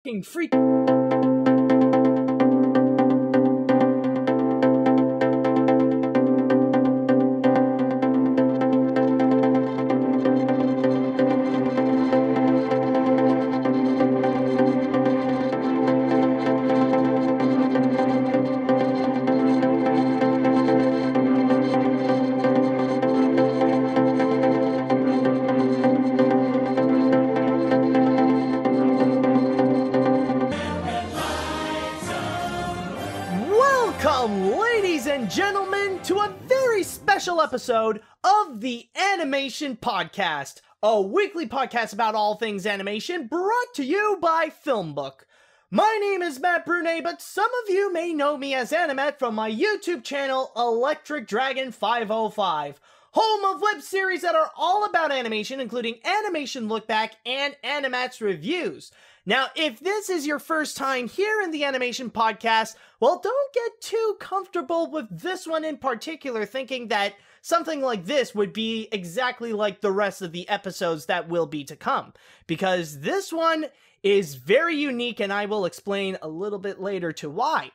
Freak. Welcome, ladies and gentlemen, to a very special episode of the Animation Podcast, a weekly podcast about all things animation brought to you by FilmBook. My name is Matt Brunet, but some of you may know me as AniMat from my YouTube channel, Electric Dragon 505, home of web series that are all about animation, including Animation Look Back and AniMat's reviews. Now, if this is your first time here in the Animation Podcast, well, don't get too comfortable with this one in particular, thinking that something like this would be exactly like the rest of the episodes that will be to come, because this one is very unique, and I will explain a little bit later to why.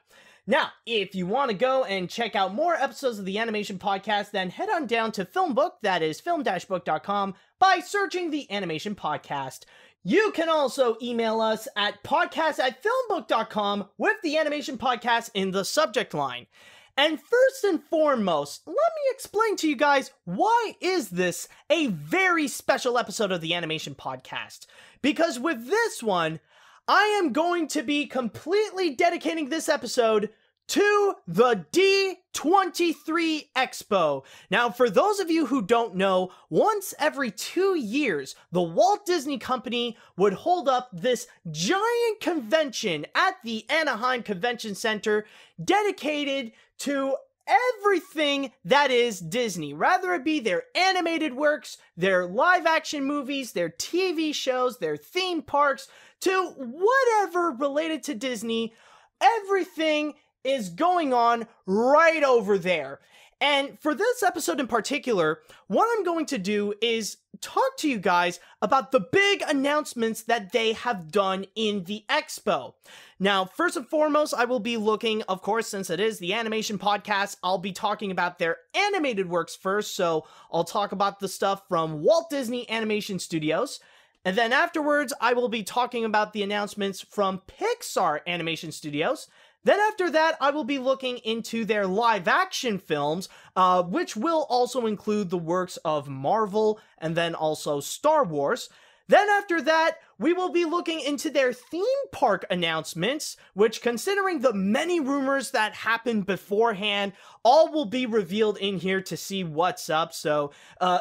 Now, if you want to go and check out more episodes of the Animation Podcast, then head on down to FilmBook, that is film-book.com, by searching the Animation Podcast. You can also email us at podcast@filmbook.com with the Animation Podcast in the subject line. And first and foremost, let me explain to you guys why is this a very special episode of the Animation Podcast. Because with this one, I am going to be completely dedicating this episode to the D23 Expo. Now, for those of you who don't know, once every 2 years, the Walt Disney Company would hold up this giant convention at the Anaheim Convention Center dedicated to everything that is Disney, rather it be their animated works, their live-action movies, their TV shows, their theme parks, to whatever related to Disney. Everything is going on right over there. And for this episode in particular, what I'm going to do is talk to you guys about the big announcements that they have done in the expo. Now, first and foremost, I will be looking, of course, since it is the Animation Podcast, I'll be talking about their animated works first, so I'll talk about the stuff from Walt Disney Animation Studios. And then afterwards, I will be talking about the announcements from Pixar Animation Studios. Then after that, I will be looking into their live-action films, which will also include the works of Marvel and then also Star Wars. Then after that, we will be looking into their theme park announcements, which, considering the many rumors that happened beforehand, all will be revealed in here to see what's up, so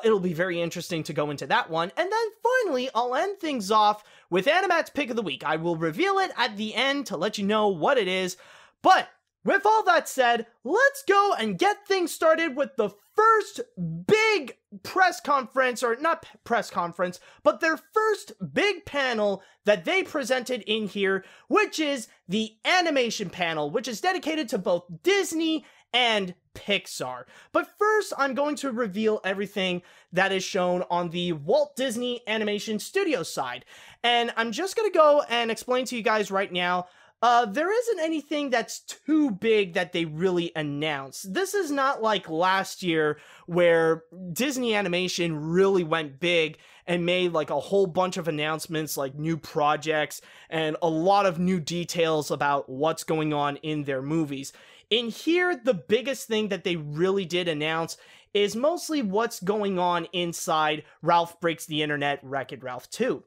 it'll be very interesting to go into that one. And then finally, I'll end things off with AniMat's Pick of the Week. I will reveal it at the end to let you know what it is. But with all that said, let's go and get things started with the first big press conference, or not press conference, but their first big panel that they presented in here, which is the animation panel, which is dedicated to both Disney and Pixar. But first, I'm going to reveal everything that is shown on the Walt Disney Animation Studios side. And I'm just going to go and explain to you guys right now, there isn't anything that's too big that they really announced. This is not like last year where Disney Animation really went big and made like a whole bunch of announcements, like new projects and a lot of new details about what's going on in their movies. In here, the biggest thing that they really did announce is mostly what's going on inside Ralph Breaks the Internet Wreck-It Ralph 2.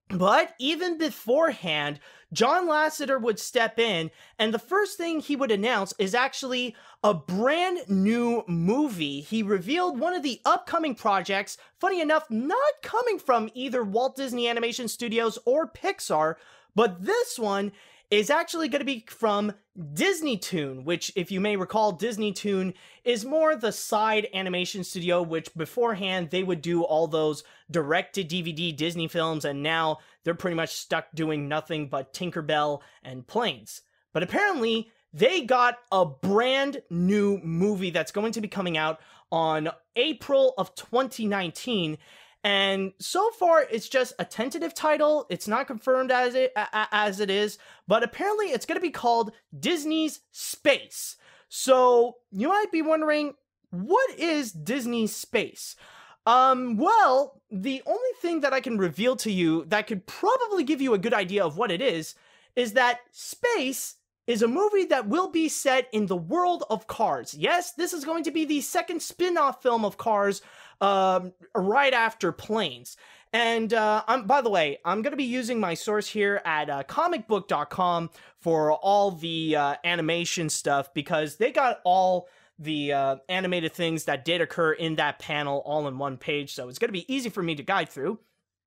But even beforehand, John Lasseter would step in, and the first thing he would announce is actually a brand new movie. He revealed one of the upcoming projects, funny enough, not coming from either Walt Disney Animation Studios or Pixar, but this one is actually going to be from Disney Toon, which, if you may recall, Disney Toon is more the side animation studio, which beforehand they would do all those direct-to-DVD Disney films, and now they're pretty much stuck doing nothing but Tinkerbell and Planes. But apparently, they got a brand new movie that's going to be coming out on April of 2019, And so far, it's just a tentative title. It's not confirmed as it is, but apparently it's going to be called Disney's Space. So you might be wondering, what is Disney's Space? Well, the only thing that I can reveal to you that could probably give you a good idea of what it is that Space is a movie that will be set in the world of Cars. Yes, this is going to be the second spin-off film of Cars, right after Planes. And by the way, I'm going to be using my source here at comicbook.com for all the animation stuff, because they got all the animated things that did occur in that panel all in one page, so it's going to be easy for me to guide through.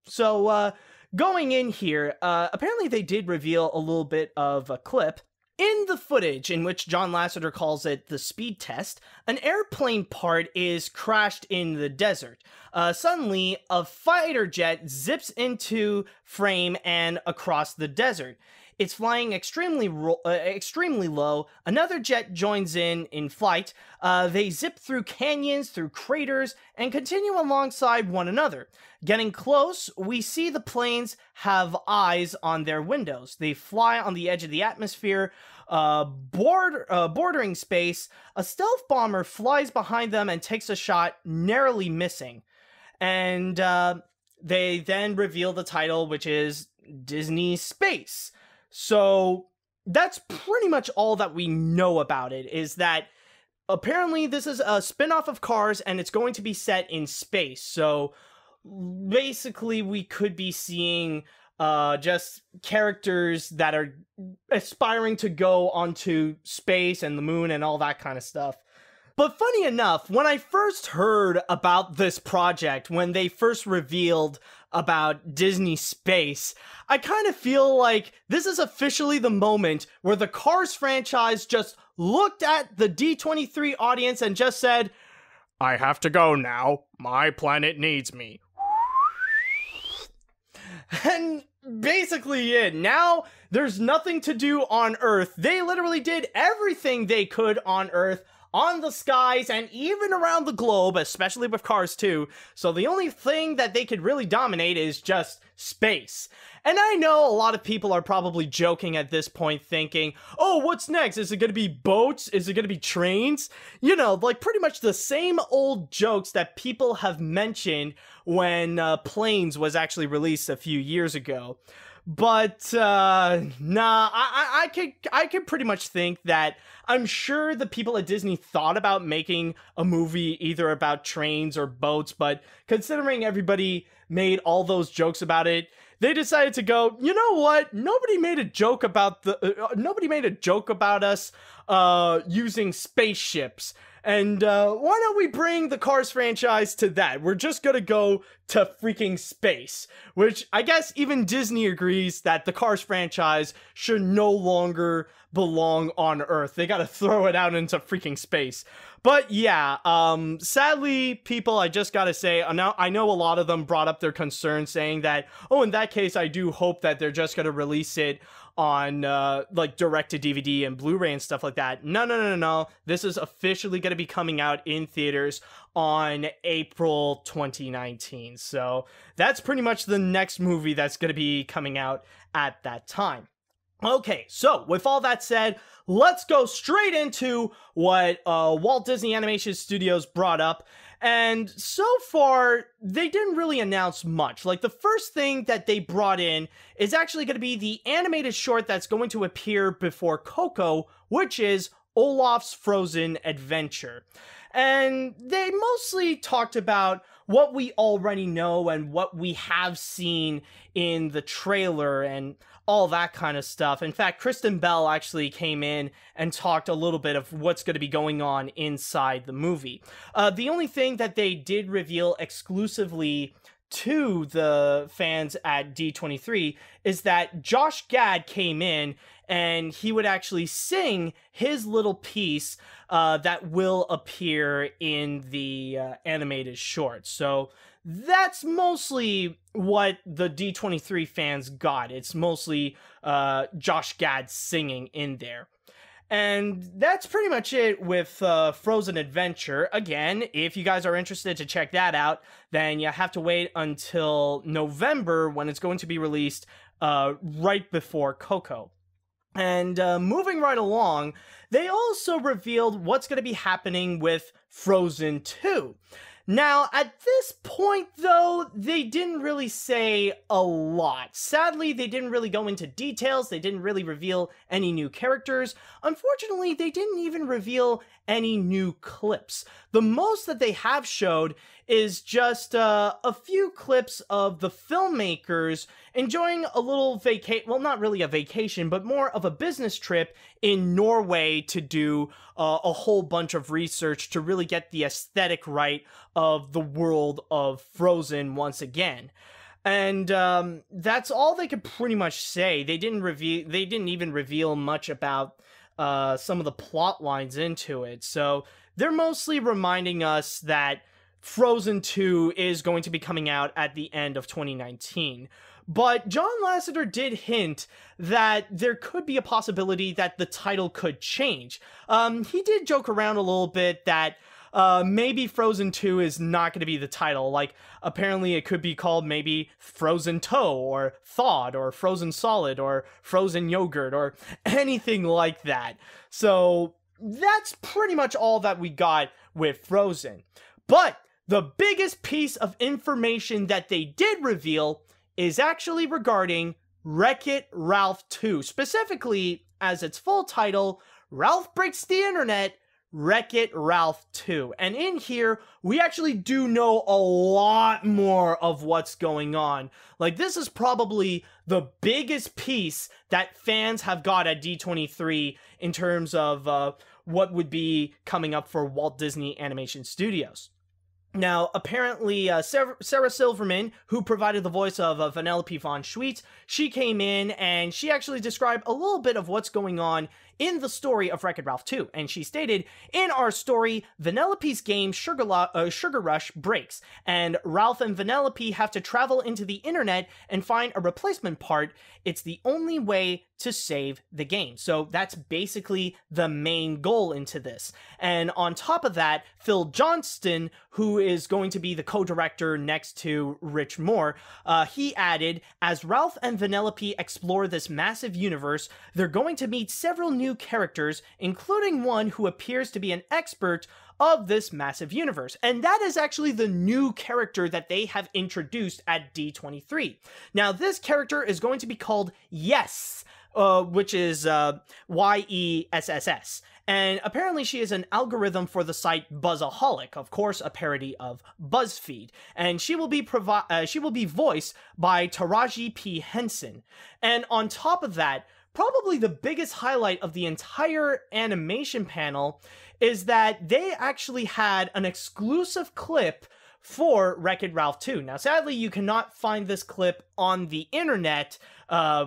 So going in here, apparently they did reveal a little bit of a clip. In the footage, in which John Lasseter calls it the speed test, an airplane part is crashed in the desert. Suddenly, a fighter jet zips into frame and across the desert. It's flying extremely low. Another jet joins in flight. They zip through canyons, through craters, and continue alongside one another. Getting close, we see the planes have eyes on their windows. They fly on the edge of the atmosphere, bordering space. A stealth bomber flies behind them and takes a shot, narrowly missing. And they then reveal the title, which is Disney Space. So that's pretty much all that we know about it, is that apparently this is a spin-off of Cars and it's going to be set in space. So basically we could be seeing just characters that are aspiring to go onto space and the moon and all that kind of stuff. But funny enough, when I first heard about this project, when they first revealed about Disney Space, I kind of feel like this is officially the moment where the Cars franchise just looked at the D23 audience and just said, "I have to go now. My planet needs me." And basically it. Now there's nothing to do on Earth. They literally did everything they could on Earth, on the skies, and even around the globe, especially with Cars 2. So the only thing that they could really dominate is just space. And I know a lot of people are probably joking at this point, thinking, oh, what's next? Is it going to be boats? Is it going to be trains? You know, like pretty much the same old jokes that people have mentioned when Planes was actually released a few years ago. But nah, I could pretty much think that I'm sure the people at Disney thought about making a movie either about trains or boats, but considering everybody made all those jokes about it, they decided to go, you know what? Nobody made a joke about us using spaceships. And why don't we bring the Cars franchise to that? We're just gonna go to freaking space. Which I guess even Disney agrees that the Cars franchise should no longer belong on Earth. They gotta throw it out into freaking space. But yeah, sadly, people, I just gotta say, I know a lot of them brought up their concerns saying that, oh, in that case, I do hope that they're just gonna release it on like direct to DVD and Blu-ray and stuff like that. No. This is officially going to be coming out in theaters on April 2019. So that's pretty much the next movie that's going to be coming out at that time. Okay, so with all that said, let's go straight into what Walt Disney Animation Studios brought up. And so far, they didn't really announce much. Like, the first thing that they brought in is actually going to be the animated short that's going to appear before Coco, which is Olaf's Frozen Adventure. And they mostly talked about what we already know and what we have seen in the trailer and all that kind of stuff. In fact, Kristen Bell actually came in and talked a little bit of what's going to be going on inside the movie. The only thing that they did reveal exclusively to the fans at D23 is that Josh Gad came in and he would actually sing his little piece that will appear in the animated short. So that's mostly what the D23 fans got. It's mostly Josh Gad singing in there. And that's pretty much it with Frozen Adventure. Again, if you guys are interested to check that out, then you have to wait until November when it's going to be released right before Coco. And moving right along, they also revealed what's going to be happening with Frozen 2. Now, at this point, though, they didn't really say a lot. Sadly, they didn't really go into details. They didn't really reveal any new characters. Unfortunately, they didn't even reveal any new clips. The most that they have showed is just a few clips of the filmmakers enjoying a little well, not really a vacation, but more of a business trip in Norway to do a whole bunch of research to really get the aesthetic right of the world of Frozen once again. And that's all they could pretty much say. They didn't even reveal much about some of the plot lines into it. So they're mostly reminding us that Frozen 2 is going to be coming out at the end of 2019. But John Lasseter did hint that there could be a possibility that the title could change. He did joke around a little bit that maybe Frozen 2 is not going to be the title. Like, apparently it could be called maybe Frozen Toe, or Thawed, or Frozen Solid, or Frozen Yogurt, or anything like that. So that's pretty much all that we got with Frozen. But the biggest piece of information that they did reveal is actually regarding Wreck-It Ralph 2. Specifically, as its full title, Ralph Breaks the Internet, Wreck-It Ralph 2. And in here, we actually do know a lot more of what's going on. Like, this is probably the biggest piece that fans have got at D23 in terms of what would be coming up for Walt Disney Animation Studios. Now, apparently, Sarah Silverman, who provided the voice of Vanellope von Schweetz, she came in and she actually described a little bit of what's going on in the story of Wreck-It Ralph 2, and she stated, "In our story, Vanellope's game Sugar Rush breaks, and Ralph and Vanellope have to travel into the internet and find a replacement part. It's the only way to save the game." So that's basically the main goal into this. And on top of that, Phil Johnston, who is going to be the co-director next to Rich Moore, he added, "As Ralph and Vanellope explore this massive universe, they're going to meet several new characters, including one who appears to be an expert of this massive universe." And that is actually the new character that they have introduced at D23. Now, this character is going to be called Yes, which is YESSS. And apparently she is an algorithm for the site Buzzaholic, of course, a parody of BuzzFeed. And she will be voiced by Taraji P. Henson. And on top of that, probably the biggest highlight of the entire animation panel is that they actually had an exclusive clip for Wreck-It Ralph 2. Now, sadly, you cannot find this clip on the internet,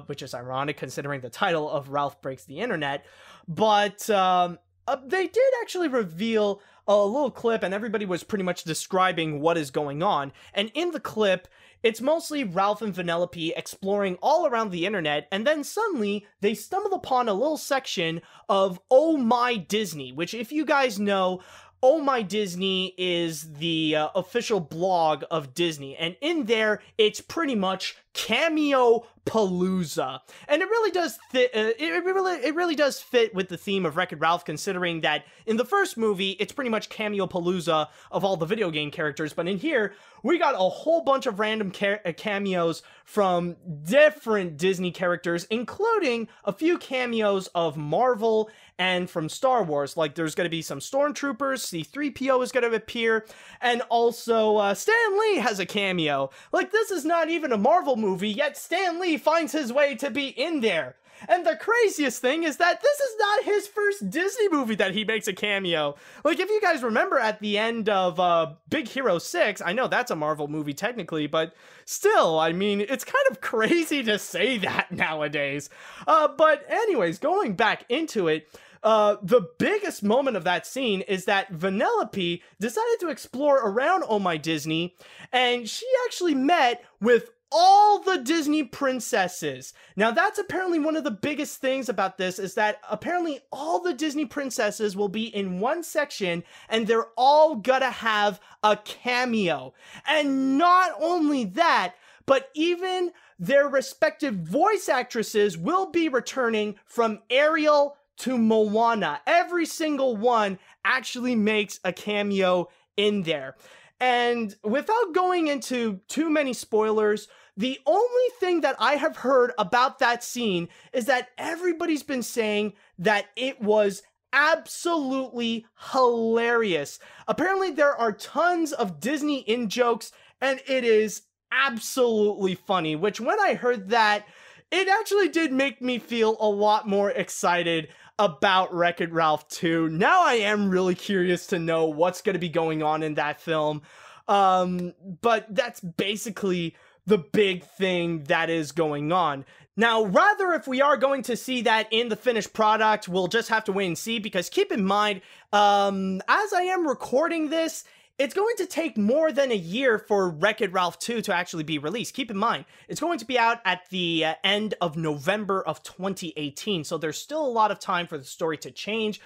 which is ironic considering the title of Ralph Breaks the Internet, but they did actually reveal a little clip, and everybody was pretty much describing what is going on. And in the clip, it's mostly Ralph and Vanellope exploring all around the internet, and then suddenly they stumble upon a little section of Oh My Disney, which, if you guys know, Oh My Disney is the official blog of Disney, and in there, it's pretty much Cameo Palooza, and it really does fit. It really does fit with the theme of Wreck-It Ralph, considering that in the first movie, it's pretty much Cameo Palooza of all the video game characters, but in here, we got a whole bunch of random cameos from different Disney characters, including a few cameos of Marvel and from Star Wars. Like, there's going to be some Stormtroopers, C-3PO is going to appear, and also Stan Lee has a cameo. Like, this is not even a Marvel movie, yet Stan Lee finds his way to be in there. And the craziest thing is that this is not his first Disney movie that he makes a cameo. Like, if you guys remember at the end of Big Hero 6, I know that's a Marvel movie technically, but still, I mean, it's kind of crazy to say that nowadays. But anyways, going back into it, the biggest moment of that scene is that Vanellope decided to explore around Oh My Disney, and she actually met with all the Disney princesses. Now that's apparently one of the biggest things about this, is that apparently all the Disney princesses will be in one section and they're all gonna have a cameo. And not only that, but even their respective voice actresses will be returning from Ariel to Moana. Every single one actually makes a cameo in there. And without going into too many spoilers, the only thing that I have heard about that scene is that everybody's been saying that it was absolutely hilarious. Apparently there are tons of Disney in-jokes, and it is absolutely funny, which when I heard that, it actually did make me feel a lot more excited about Wreck-It Ralph 2. Now I am really curious to know what's going to be going on in that film. But that's basically the big thing that is going on. Now, rather, if we are going to see that in the finished product, we'll just have to wait and see, because keep in mind, as I am recording this, it's going to take more than a year for Wreck-It Ralph 2 to actually be released. Keep in mind, it's going to be out at the end of November of 2018, so there's still a lot of time for the story to change,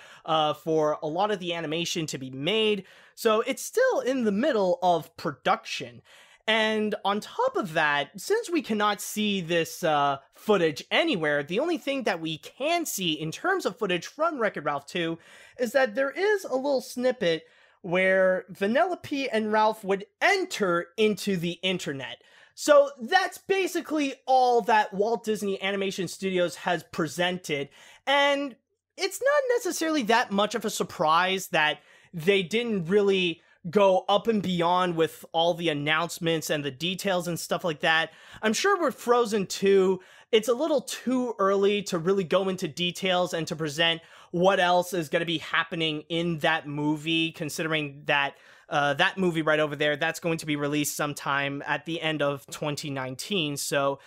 for a lot of the animation to be made, so it's still in the middle of production. And on top of that, since we cannot see this footage anywhere, the only thing that we can see in terms of footage from Wreck-It Ralph 2 is that there is a little snippet where Vanellope and Ralph would enter into the internet. So that's basically all that Walt Disney Animation Studios has presented, and it's not necessarily that much of a surprise that they didn't really go up and beyond with all the announcements and the details and stuff like that. I'm sure with Frozen 2, it's a little too early to really go into details and to present what else is going to be happening in that movie, considering that that movie right over there, that's going to be released sometime at the end of 2019, so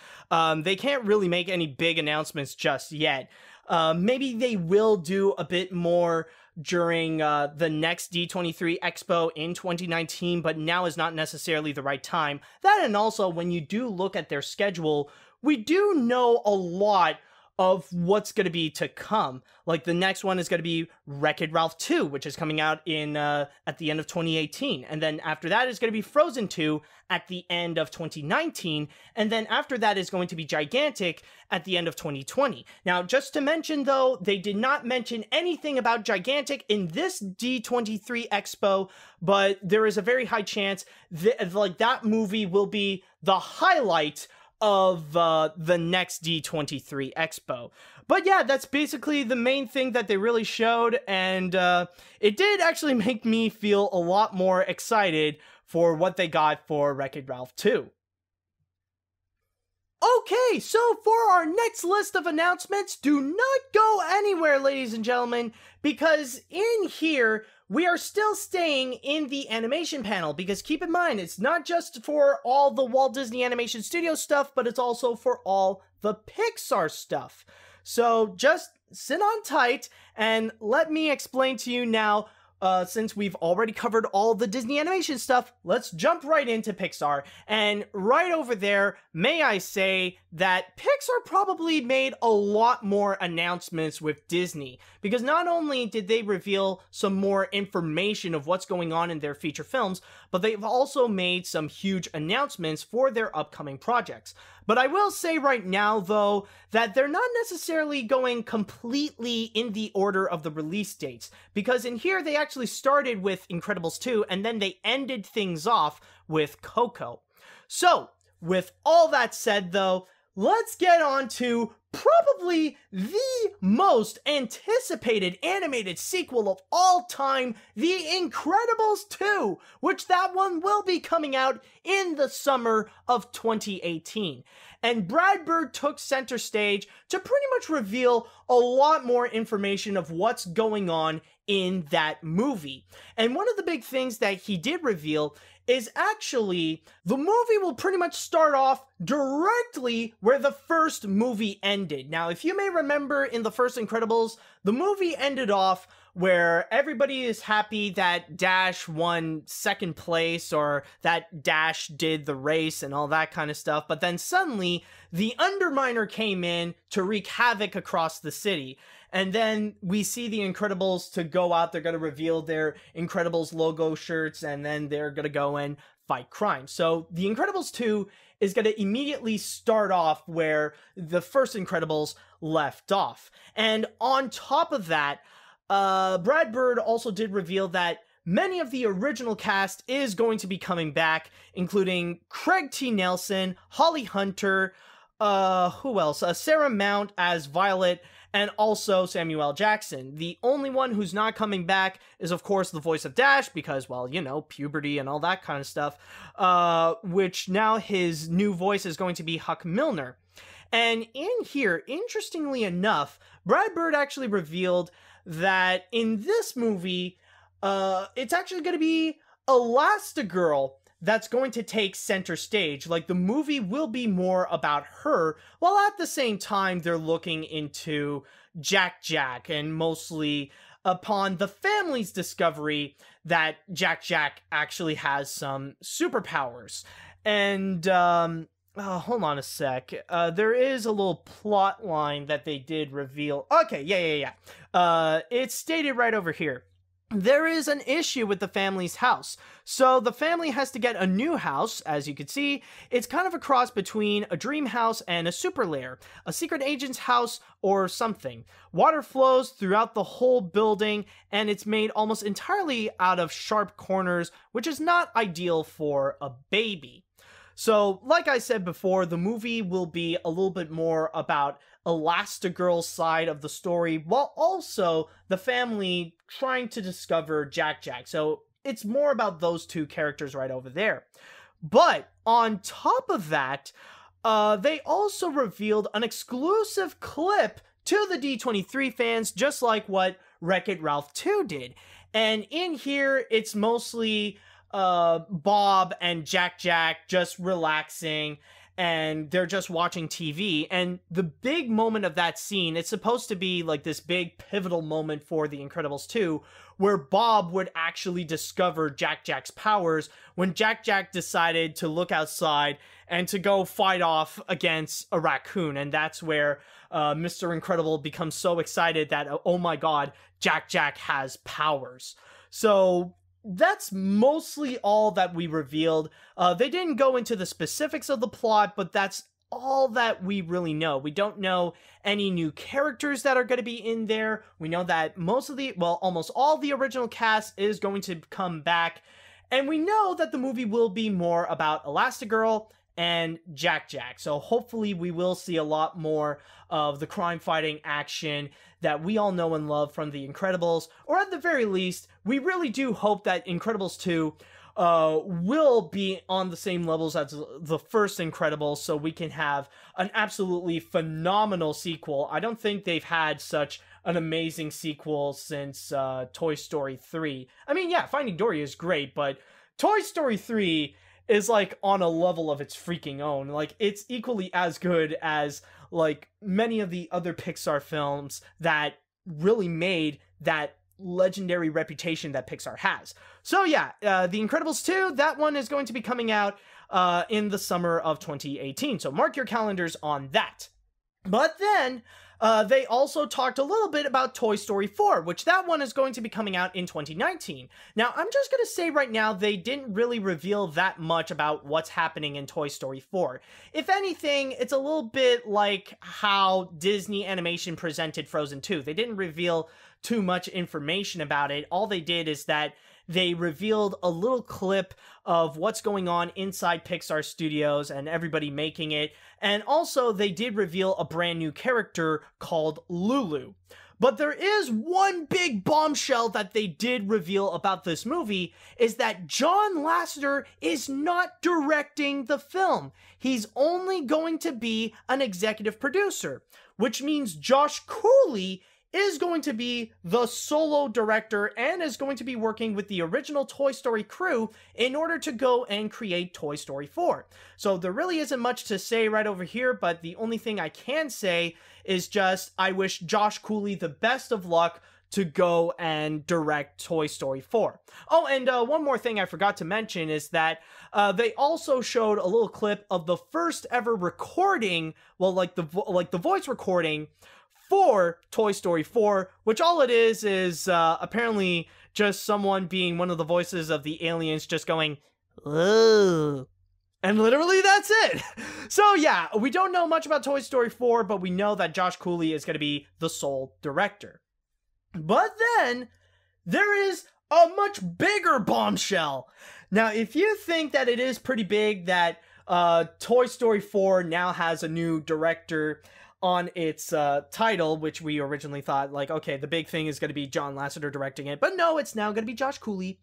they can't really make any big announcements just yet. Maybe they will do a bit more during the next D23 Expo in 2019, but now is not necessarily the right time. That, and also when you do look at their schedule, we do know a lot of what's going to be to come. Like, the next one is going to be Wreck-It Ralph 2, which is coming out in at the end of 2018. And then after that is going to be Frozen 2 at the end of 2019. And then after that is going to be Gigantic at the end of 2020. Now, just to mention, though, they did not mention anything about Gigantic in this D23 Expo, but there is a very high chance that, like, that movie will be the highlight of the next D23 Expo. But yeah, that's basically the main thing that they really showed, and it did actually make me feel a lot more excited for what they got for Wreck-It Ralph 2. Okay, so for our next list of announcements, do not go anywhere, ladies and gentlemen, because in here, we are still staying in the animation panel, because keep in mind, it's not just for all the Walt Disney Animation Studios stuff, but it's also for all the Pixar stuff. So just sit on tight, and let me explain to you now, since we've already covered all the Disney animation stuff, let's jump right into Pixar. And right over there, may I say that Pixar probably made a lot more announcements with Disney, because not only did they reveal some more information of what's going on in their feature films, but they've also made some huge announcements for their upcoming projects. But I will say right now, though, that they're not necessarily going completely in the order of the release dates, because in here they actually started with Incredibles 2, and then they ended things off with Coco. So, with all that said, though, let's get on to probably the most anticipated animated sequel of all time, The Incredibles 2, which that one will be coming out in the summer of 2018. And Brad Bird took center stage to pretty much reveal a lot more information of what's going on in that movie. And one of the big things that he did reveal is actually the movie will pretty much start off directly where the first movie ended. Now, if you may remember in the first Incredibles, the movie ended off where everybody is happy that Dash won second place or that Dash did the race and all that kind of stuff. But then suddenly the Underminer came in to wreak havoc across the city. And then we see the Incredibles to go out. They're going to reveal their Incredibles logo shirts, and then they're going to go and fight crime. So the Incredibles 2 is going to immediately start off where the first Incredibles left off. And on top of that, Brad Bird also did reveal that many of the original cast is going to be coming back, including Craig T. Nelson, Holly Hunter, who else? Sarah Mount as Violet, and also Samuel L. Jackson. The only one who's not coming back is, of course, the voice of Dash, because, well, you know, puberty and all that kind of stuff, which now his new voice is going to be Huck Milner. And in here, interestingly enough, Brad Bird actually revealed that in this movie, it's actually going to be Elastigirl that's going to take center stage. Like, the movie will be more about her, while at the same time they're looking into Jack Jack, and mostly upon the family's discovery that Jack Jack actually has some superpowers. And hold on a sec. There is a little plot line that they did reveal. Okay, yeah. It's stated right over here. There is an issue with the family's house. So the family has to get a new house. As you can see, it's kind of a cross between a dream house and a super lair, a secret agent's house or something. Water flows throughout the whole building, and it's made almost entirely out of sharp corners, which is not ideal for a baby. So, like I said before, the movie will be a little bit more about Elastigirl's side of the story, while also the family trying to discover Jack Jack. So it's more about those two characters right over there. But on top of that, they also revealed an exclusive clip to the D23 fans, just like what Wreck-It Ralph 2 did. And in here, it's mostly Bob and Jack Jack just relaxing, and they're just watching TV. And the big moment of that scene, it's supposed to be like this big pivotal moment for The Incredibles 2, where Bob would actually discover Jack Jack's powers when Jack Jack decided to look outside and to go fight off against a raccoon. And that's where Mr. Incredible becomes so excited that, oh my god, Jack Jack has powers. So that's mostly all that we revealed. They didn't go into the specifics of the plot, but that's all that we really know. We don't know any new characters that are going to be in there. We know that almost all the original cast is going to come back. And we know that the movie will be more about Elastigirl and Jack Jack. So hopefully we will see a lot more of the crime-fighting action that we all know and love from The Incredibles. Or at the very least, we really do hope that Incredibles 2 will be on the same levels as the first Incredibles, so we can have an absolutely phenomenal sequel. I don't think they've had such an amazing sequel since Toy Story 3. I mean, yeah, Finding Dory is great, but Toy Story 3 is like on a level of its freaking own. Like, it's equally as good as like many of the other Pixar films that really made that legendary reputation that Pixar has. So yeah, The Incredibles 2, that one is going to be coming out in the summer of 2018. So mark your calendars on that. But then they also talked a little bit about Toy Story 4, which that one is going to be coming out in 2019. Now, I'm just going to say right now, they didn't really reveal that much about what's happening in Toy Story 4. If anything, it's a little bit like how Disney Animation presented Frozen 2. They didn't reveal too much information about it. All they did is that they revealed a little clip of what's going on inside Pixar Studios and everybody making it. And also, they did reveal a brand new character called Lulu. But there is one big bombshell that they did reveal about this movie, is that John Lasseter is not directing the film. He's only going to be an executive producer, which means Josh Cooley is going to be the solo director and is going to be working with the original Toy Story crew in order to go and create Toy Story 4. So there really isn't much to say right over here, but the only thing I can say is just I wish Josh Cooley the best of luck to go and direct Toy Story 4. Oh, and one more thing I forgot to mention is that they also showed a little clip of the first ever recording, well, like the voice recording for Toy Story 4, which all it is apparently just someone being one of the voices of the aliens just going, "Ooh." And literally that's it. So yeah, we don't know much about Toy Story 4, but we know that Josh Cooley is going to be the sole director. But then, there is a much bigger bombshell. Now, if you think that it is pretty big that Toy Story 4 now has a new director on its title, which we originally thought, like, okay, the big thing is going to be John Lasseter directing it. But no, it's now going to be Josh Cooley.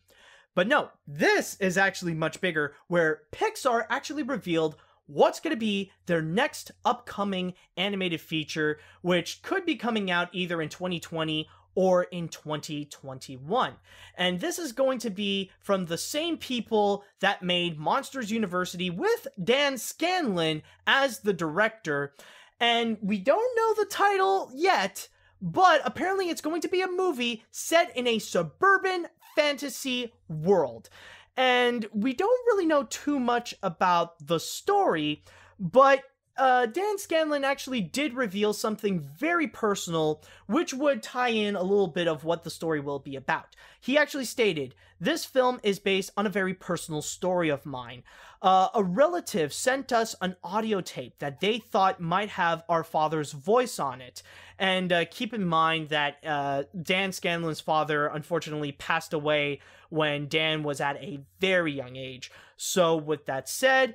But no, this is actually much bigger, where Pixar actually revealed what's going to be their next upcoming animated feature, which could be coming out either in 2020 or in 2021. And this is going to be from the same people that made Monsters University with Dan Scanlon as the director. And we don't know the title yet, but apparently it's going to be a movie set in a suburban fantasy world. And we don't really know too much about the story, but Dan Scanlon actually did reveal something very personal, which would tie in a little bit of what the story will be about. He actually stated, "This film is based on a very personal story of mine. A relative sent us an audio tape that they thought might have our father's voice on it." And keep in mind that Dan Scanlon's father unfortunately passed away when Dan was at a very young age. So with that said,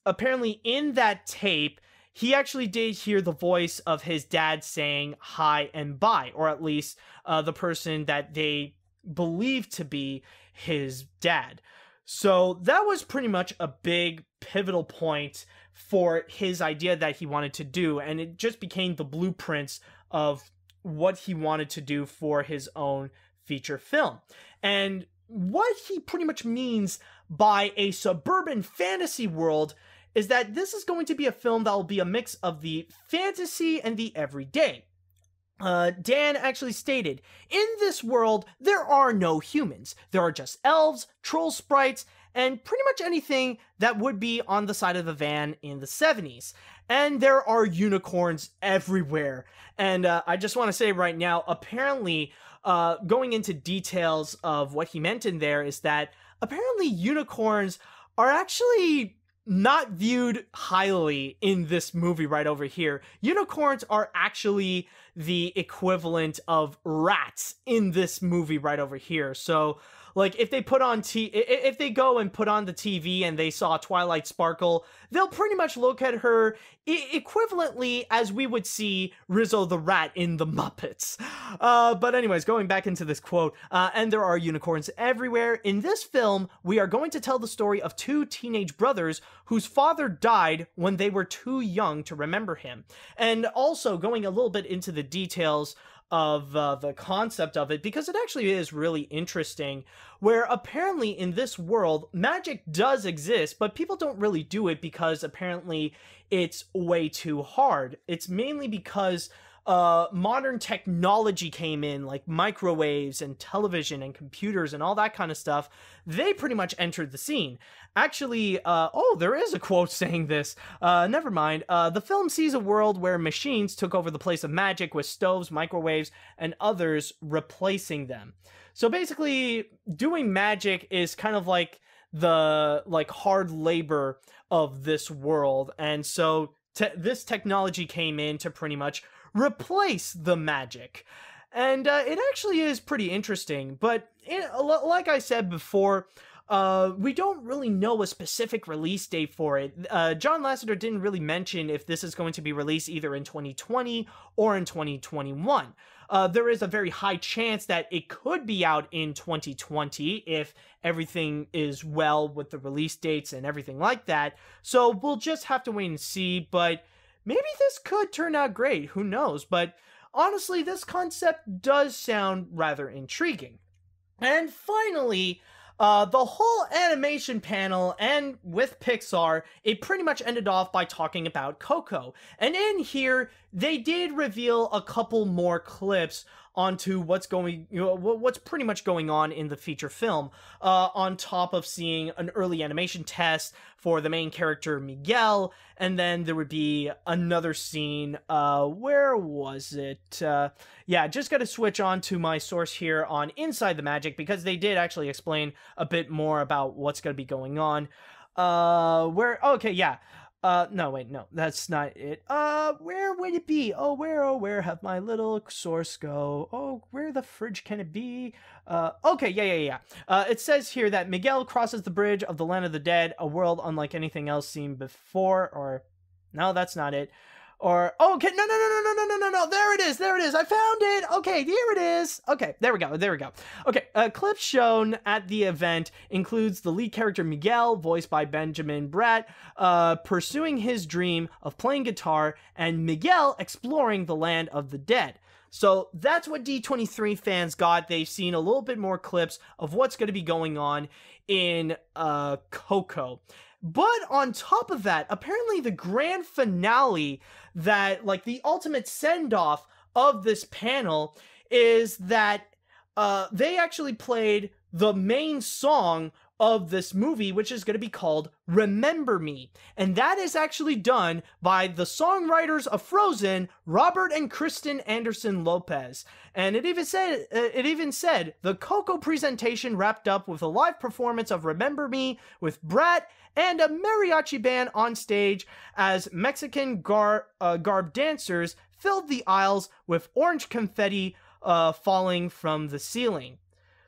apparently in that tape, he actually did hear the voice of his dad saying hi and bye, or at least the person that they believed to be his dad. So that was pretty much a big pivotal point for his idea that he wanted to do, and it just became the blueprints of what he wanted to do for his own feature film. And what he pretty much means by a suburban fantasy world is that this is going to be a film that will be a mix of the fantasy and the everyday. Dan actually stated, "In this world, there are no humans. There are just elves, troll sprites, and pretty much anything that would be on the side of a van in the 70s. And there are unicorns everywhere." And I just want to say right now, apparently, going into details of what he meant in there is that apparently unicorns are actually not viewed highly in this movie right over here. Unicorns are actually the equivalent of rats in this movie right over here. So, like, if they if they go and put on the TV and they saw Twilight Sparkle, they'll pretty much look at her equivalently as we would see Rizzo the Rat in the Muppets. But anyways, going back into this quote, "And there are unicorns everywhere. In this film, we are going to tell the story of two teenage brothers whose father died when they were too young to remember him." And also going a little bit into the details of the concept of it, because it actually is really interesting, where apparently in this world, magic does exist, but people don't really do it because apparently it's way too hard. It's mainly because modern technology came in, like microwaves and television and computers and all that kind of stuff. They pretty much entered the scene. Actually, there is a quote saying this. Never mind. "The film sees a world where machines took over the place of magic, with stoves, microwaves, and others replacing them." So basically, doing magic is kind of like the hard labor of this world. And so this technology came in to pretty much replace the magic. And it actually is pretty interesting. But like I said before, we don't really know a specific release date for it. John Lasseter didn't really mention if this is going to be released either in 2020 or in 2021. There is a very high chance that it could be out in 2020 if everything is well with the release dates and everything like that. So we'll just have to wait and see, but maybe this could turn out great. Who knows? But honestly, this concept does sound rather intriguing. And finally, the whole animation panel and with Pixar, it pretty much ended off by talking about Coco. And in here, they did reveal a couple more clips onto what's pretty much going on in the feature film, on top of seeing an early animation test for the main character Miguel, and then there would be another scene, where was it? Yeah, just gotta switch on to my source here on Inside the Magic, because they did actually explain a bit more about what's gonna be going on. Okay, yeah. No, wait, no, that's not it. Where would it be? Oh, where have my little source go? Oh, where the fridge can it be? Okay, yeah. It says here that Miguel crosses the bridge of the land of the dead, a world unlike anything else seen before, or, no, that's not it. Or, okay, no, there it is, I found it, okay, here it is, okay, there we go, okay, clips shown at the event includes the lead character Miguel, voiced by Benjamin Bratt, pursuing his dream of playing guitar, and Miguel exploring the land of the dead. So that's what D23 fans got. They've seen a little bit more clips of what's going to be going on in Coco. But on top of that, apparently the grand finale, that, like, the ultimate send-off of this panel is that they actually played the main song of this movie, which is going to be called Remember Me. And that is actually done by the songwriters of Frozen, Robert and Kristen Anderson Lopez. And it even said the Coco presentation wrapped up with a live performance of Remember Me with Bratt and a mariachi band on stage as Mexican garb dancers filled the aisles with orange confetti falling from the ceiling.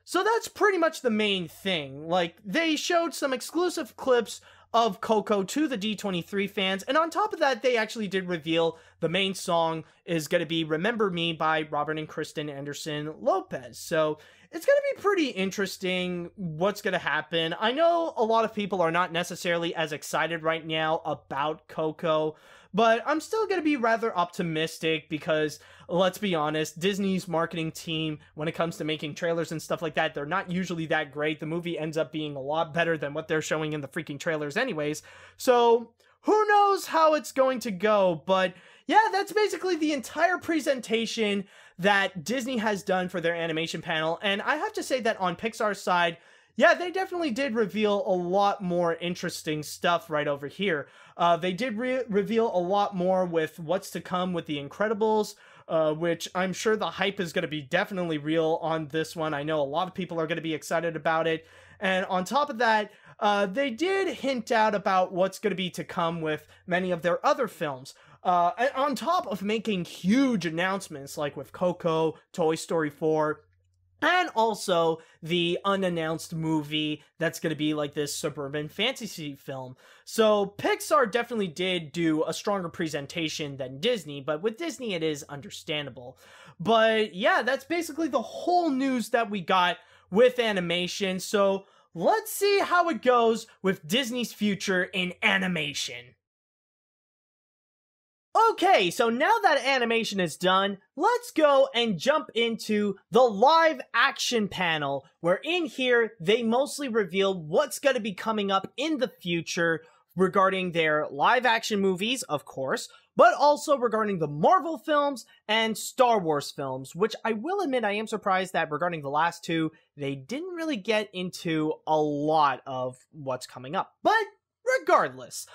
So that's pretty much the main thing. Like, they showed some exclusive clips of Coco to the D23 fans, and on top of that, they actually did reveal the main song is going to be Remember Me by Robert and Kristen Anderson Lopez. So it's going to be pretty interesting what's going to happen. I know a lot of people are not necessarily as excited right now about Coco, but I'm still going to be rather optimistic because, let's be honest, Disney's marketing team, when it comes to making trailers and stuff like that, they're not usually that great. The movie ends up being a lot better than what they're showing in the freaking trailers anyways. So who knows how it's going to go, but yeah, that's basically the entire presentation that Disney has done for their animation panel. And I have to say that on Pixar's side, yeah, they definitely did reveal a lot more interesting stuff right over here. They did reveal a lot more with what's to come with The Incredibles, which I'm sure the hype is going to be definitely real on this one. I know a lot of people are going to be excited about it. And on top of that, they did hint out about what's going to be to come with many of their other films. And on top of making huge announcements like with Coco, Toy Story 4, and also the unannounced movie that's going to be like this Suburban Fantasy film. So Pixar definitely did do a stronger presentation than Disney, but with Disney it is understandable. But yeah, that's basically the whole news that we got with animation. So let's see how it goes with Disney's future in animation. Okay, so now that animation is done, let's go and jump into the live action panel, where in here, they mostly revealed what's going to be coming up in the future regarding their live action movies, of course, but also regarding the Marvel films and Star Wars films, which I will admit I am surprised that regarding the last two, they didn't really get into a lot of what's coming up. But regardless,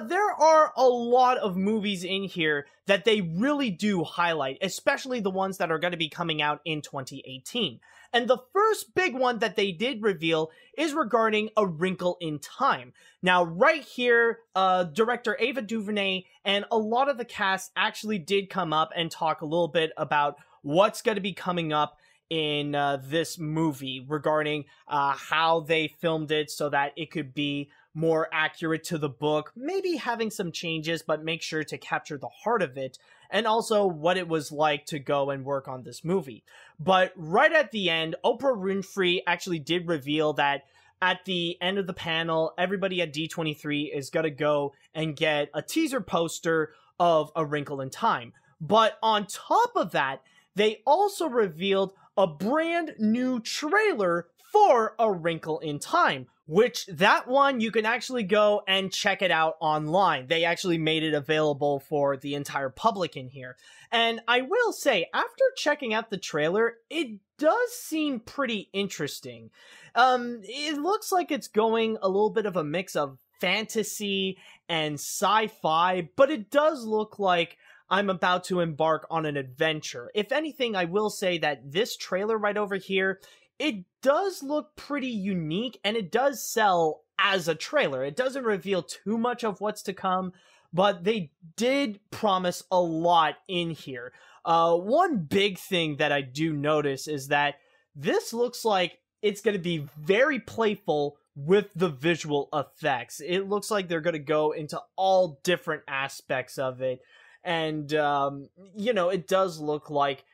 there are a lot of movies in here that they really do highlight, especially the ones that are going to be coming out in 2018. And the first big one that they did reveal is regarding A Wrinkle in Time. Now, right here, director Ava DuVernay and a lot of the cast actually did come up and talk a little bit about what's going to be coming up in this movie regarding how they filmed it so that it could be more accurate to the book, maybe having some changes, but make sure to capture the heart of it, and also what it was like to go and work on this movie. But right at the end, Oprah Winfrey actually did reveal that at the end of the panel, everybody at D23 is going to go and get a teaser poster of A Wrinkle in Time. But on top of that, they also revealed a brand new trailer for A Wrinkle in Time, which that one you can actually go and check it out online. They actually made it available for the entire public in here. And I will say, after checking out the trailer, it does seem pretty interesting. It looks like it's going a little bit of a mix of fantasy and sci-fi, but it does look like I'm about to embark on an adventure. If anything, I will say that this trailer right over here, it does look pretty unique, and it does sell as a trailer. It doesn't reveal too much of what's to come, but they did promise a lot in here. One big thing that I do notice is that this looks like it's going to be very playful with the visual effects. It looks like they're going to go into all different aspects of it. And, you know, it does look like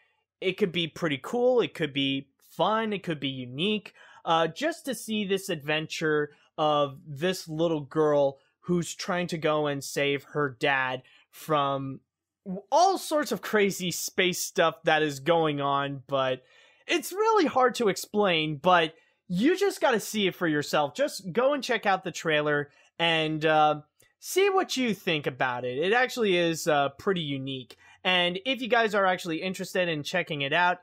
it could be pretty cool. It could be fun. It could be unique. Just to see this adventure of this little girl who's trying to go and save her dad from all sorts of crazy space stuff that is going on. But it's really hard to explain, but you just got to see it for yourself. Just go and check out the trailer and, see what you think about it. It actually is pretty unique. And if you guys are actually interested in checking it out,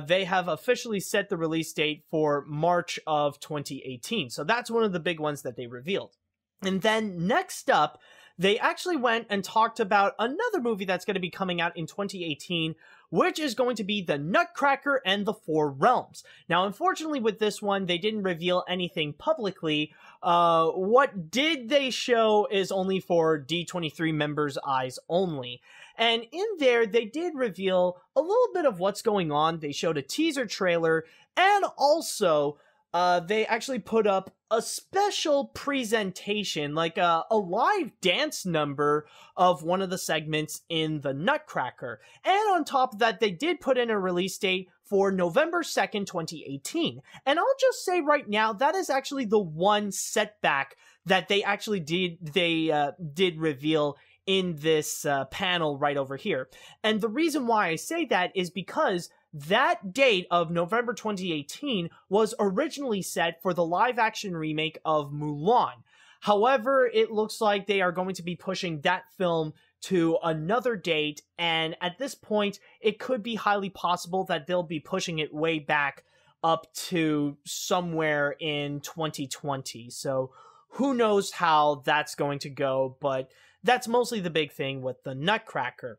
they have officially set the release date for March of 2018. So that's one of the big ones that they revealed. And then next up, they actually went and talked about another movie that's going to be coming out in 2018, which is going to be The Nutcracker and the Four Realms. Now, unfortunately with this one, they didn't reveal anything publicly. What did they show is only for D23 members' eyes only. And in there, they did reveal a little bit of what's going on. They showed a teaser trailer, and also they actually put up a special presentation, like a live dance number of one of the segments in The Nutcracker. And on top of that, they did put in a release date for November 2nd, 2018. And I'll just say right now, that is actually the one setback that they actually did reveal in this panel right over here. And the reason why I say that is because that date of November 2018 was originally set for the live-action remake of Mulan. However, it looks like they are going to be pushing that film to another date, and at this point, it could be highly possible that they'll be pushing it way back up to somewhere in 2020. So who knows how that's going to go, but that's mostly the big thing with The Nutcracker.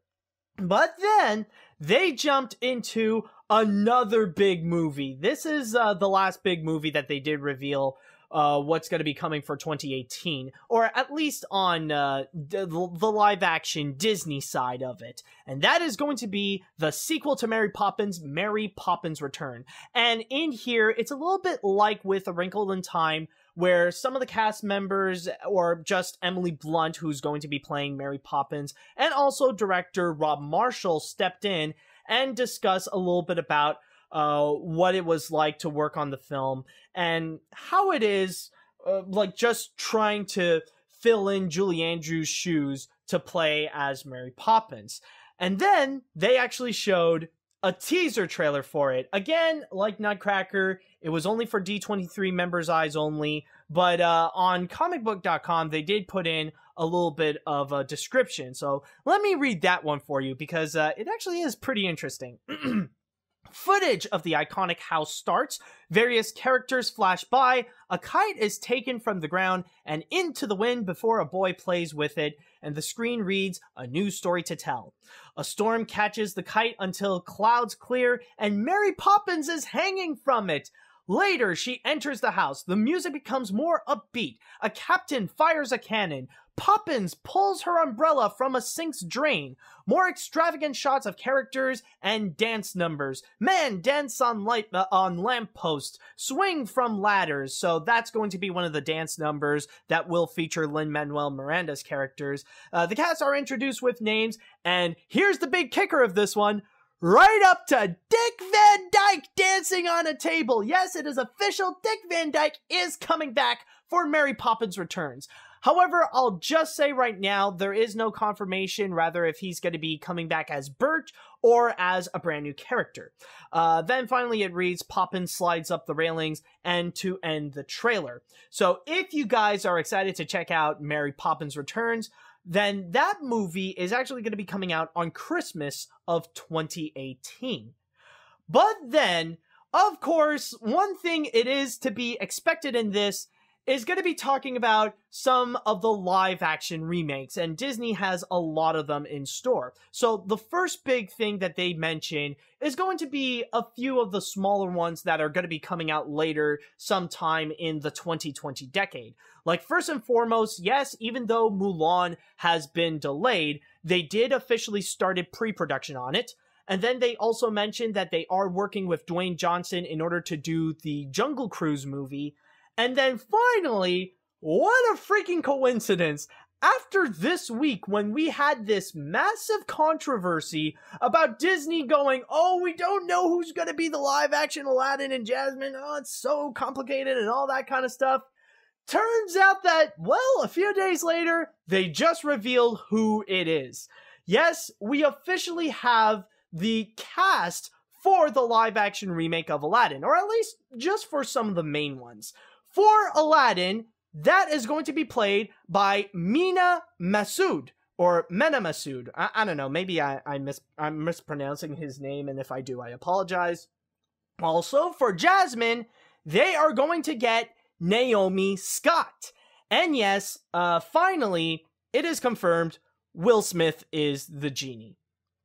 But then they jumped into another big movie. This is the last big movie that they did reveal what's going to be coming for 2018, or at least on the live-action Disney side of it. And that is going to be the sequel to Mary Poppins Return. And in here, it's a little bit like with A Wrinkle in Time, where some of the cast members, or just Emily Blunt, who's going to be playing Mary Poppins, and also director Rob Marshall stepped in and discussed a little bit about what it was like to work on the film, and how it is, like, just trying to fill in Julie Andrews' shoes to play as Mary Poppins. And then they actually showed a teaser trailer for it. Again, like Nutcracker, it was only for D23 members' eyes only, but on comicbook.com, they did put in a little bit of a description. So let me read that one for you, because it actually is pretty interesting. Footage of the iconic house starts, various characters flash by, a kite is taken from the ground and into the wind before a boy plays with it, and the screen reads, "A new story to tell." A storm catches the kite until clouds clear, and Mary Poppins is hanging from it. Later, she enters the house. The music becomes more upbeat. A captain fires a cannon. Poppins pulls her umbrella from a sink's drain. More extravagant shots of characters and dance numbers. Men dance on lampposts, swing from ladders. So that's going to be one of the dance numbers that will feature Lin-Manuel Miranda's characters. The cast are introduced with names, and here's the big kicker of this one. Right up to Dick Van Dyke dancing on a table. Yes, it is official. Dick Van Dyke is coming back for Mary Poppins Returns. However, I'll just say right now, there is no confirmation, rather if he's going to be coming back as Bert or as a brand new character. Then finally it reads, Poppins slides up the railings and to end the trailer. So if you guys are excited to check out Mary Poppins Returns, then that movie is actually going to be coming out on Christmas of 2018. But then, of course, one thing it is to be expected in this is going to be talking about some of the live-action remakes, and Disney has a lot of them in store. So the first big thing that they mention is going to be a few of the smaller ones that are going to be coming out later sometime in the 2020 decade. Like, first and foremost, yes, even though Mulan has been delayed, they did officially started pre-production on it. And then they also mentioned that they are working with Dwayne Johnson in order to do the Jungle Cruise movie. And then finally, what a freaking coincidence, after this week when we had this massive controversy about Disney going, oh, we don't know who's going to be the live-action Aladdin and Jasmine, oh, it's so complicated and all that kind of stuff. Turns out that, well, a few days later, they just revealed who it is. Yes, we officially have the cast for the live-action remake of Aladdin, or at least just for some of the main ones. For Aladdin, that is going to be played by Mena Massoud, or Mena Massoud. I don't know, maybe I'm mispronouncing his name, and if I do, I apologize. Also, for Jasmine, they are going to get Naomi Scott. And yes, finally, it is confirmed Will Smith is the genie.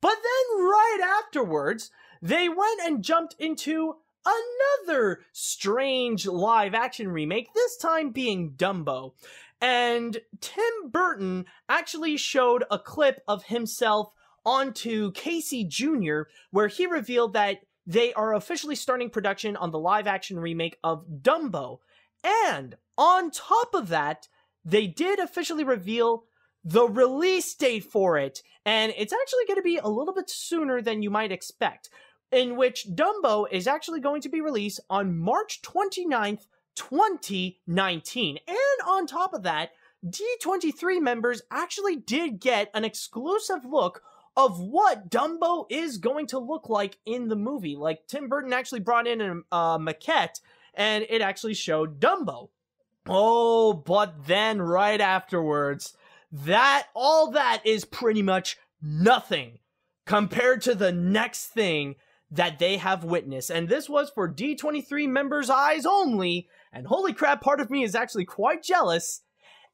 But then right afterwards, they went and jumped into another strange live-action remake, this time being Dumbo. And Tim Burton actually showed a clip of himself onto Casey Jr., where he revealed that they are officially starting production on the live-action remake of Dumbo. And on top of that, they did officially reveal the release date for it, and it's actually going to be a little bit sooner than you might expect, in which Dumbo is actually going to be released on March 29th, 2019. And on top of that, D23 members actually did get an exclusive look of what Dumbo is going to look like in the movie. Like, Tim Burton actually brought in a maquette, and it actually showed Dumbo. Oh, but then right afterwards, all that is pretty much nothing compared to the next thing that they have witnessed. And this was for D23 members' eyes only, and holy crap, part of me is actually quite jealous,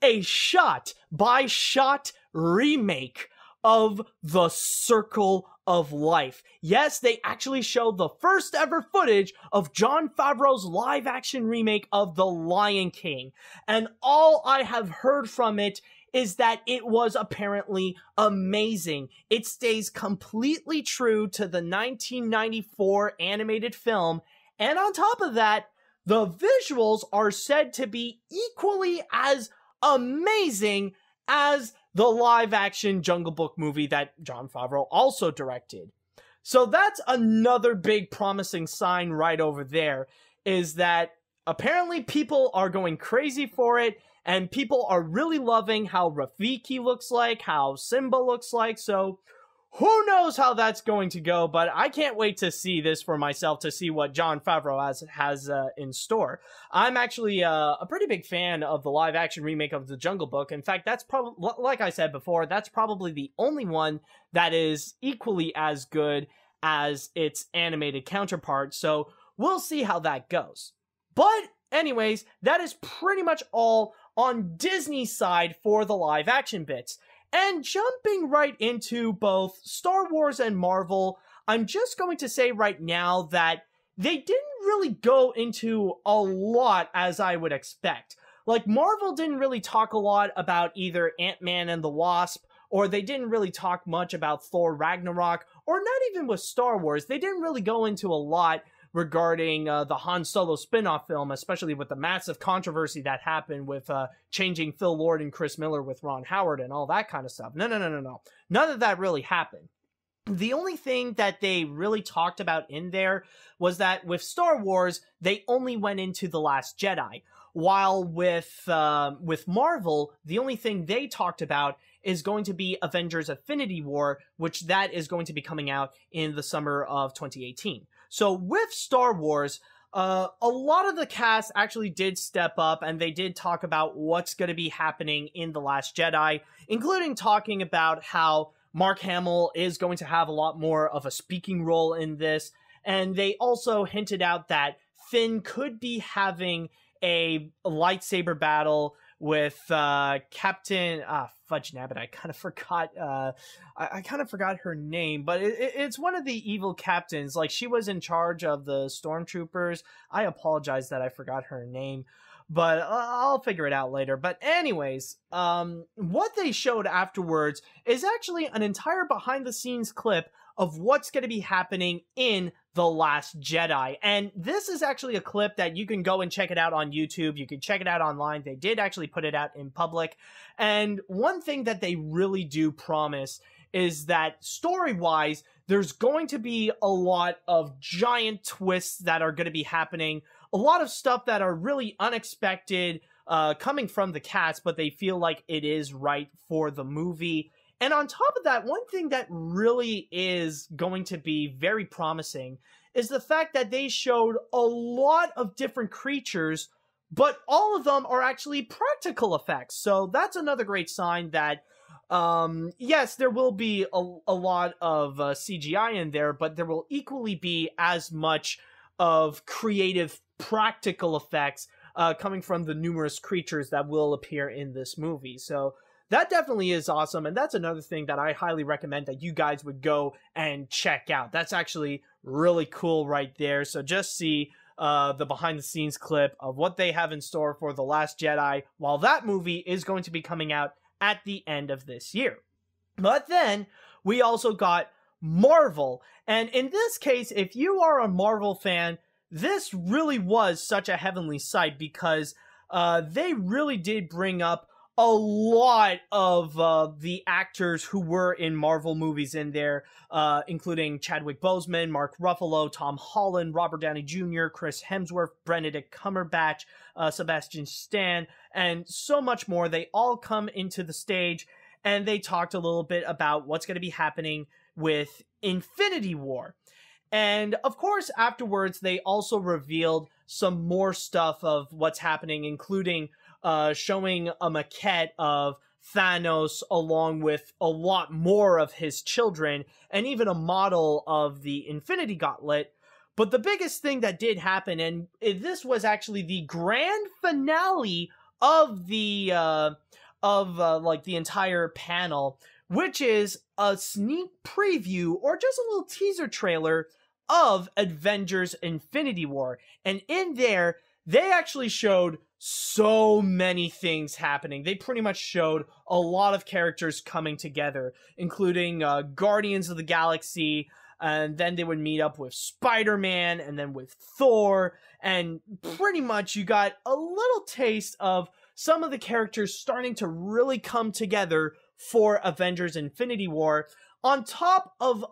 a shot-by-shot remake of The Circle of Life. Yes, they actually showed the first ever footage of Jon Favreau's live-action remake of The Lion King, and all I have heard from it is that it was apparently amazing. It stays completely true to the 1994 animated film, and on top of that, the visuals are said to be equally as amazing as the live-action Jungle Book movie that Jon Favreau also directed. So that's another big promising sign right over there, is that apparently people are going crazy for it, and people are really loving how Rafiki looks like, how Simba looks like, so who knows how that's going to go, but I can't wait to see this for myself, to see what Jon Favreau has in store. I'm actually a pretty big fan of the live-action remake of The Jungle Book. In fact, that's probably, like I said before, that's probably the only one that is equally as good as its animated counterpart, so we'll see how that goes. But anyways, that is pretty much all on Disney's side for the live-action bits. And jumping right into both Star Wars and Marvel, I'm just going to say right now that they didn't really go into a lot as I would expect. Like, Marvel didn't really talk a lot about either Ant-Man and the Wasp, or they didn't really talk much about Thor Ragnarok, or not even with Star Wars. They didn't really go into a lot regarding the Han Solo spin-off film, especially with the massive controversy that happened with changing Phil Lord and Chris Miller with Ron Howard and all that kind of stuff. No. None of that really happened. The only thing that they really talked about in there was that with Star Wars, they only went into The Last Jedi. while with Marvel, the only thing they talked about is going to be Avengers Infinity War, which that is going to be coming out in the summer of 2018. So with Star Wars, a lot of the cast actually did step up, and they did talk about what's going to be happening in The Last Jedi, including talking about how Mark Hamill is going to have a lot more of a speaking role in this, and they also hinted out that Finn could be having a lightsaber battle with Captain Fudge Nabbit. I kind of forgot. I kind of forgot her name, but it's one of the evil captains. Like, she was in charge of the stormtroopers. I apologize that I forgot her name, but I'll figure it out later. But anyways, what they showed afterwards is actually an entire behind-the-scenes clip of what's going to be happening in The Last Jedi. And this is actually a clip that you can go and check it out on YouTube. You can check it out online. They did actually put it out in public. And one thing that they really do promise is that story-wise, there's going to be a lot of giant twists that are going to be happening. A lot of stuff that are really unexpected coming from the cast, but they feel like it is right for the movie. And on top of that, one thing that really is going to be very promising is the fact that they showed a lot of different creatures, but all of them are actually practical effects. So that's another great sign that, yes, there will be a lot of CGI in there, but there will equally be as much of creative practical effects coming from the numerous creatures that will appear in this movie. So that definitely is awesome, and that's another thing that I highly recommend that you guys would go and check out. That's actually really cool right there. So just see the behind-the-scenes clip of what they have in store for The Last Jedi, while that movie is going to be coming out at the end of this year. But then, we also got Marvel, and in this case, if you are a Marvel fan, this really was such a heavenly sight, because they really did bring up a lot of the actors who were in Marvel movies in there, including Chadwick Boseman, Mark Ruffalo, Tom Holland, Robert Downey Jr., Chris Hemsworth, Benedict Cumberbatch, Sebastian Stan, and so much more. They all come into the stage, and they talked a little bit about what's going to be happening with Infinity War. And of course, afterwards, they also revealed some more stuff of what's happening, including showing a maquette of Thanos along with a lot more of his children, and even a model of the Infinity Gauntlet. But the biggest thing that did happen, and this was actually the grand finale of the like the entire panel, which is a sneak preview or just a little teaser trailer of Avengers Infinity War. And in there, they actually showed so many things happening. They pretty much showed a lot of characters coming together, including Guardians of the Galaxy, and then they would meet up with Spider-Man, and then with Thor, and pretty much you got a little taste of some of the characters starting to really come together for Avengers Infinity War, on top of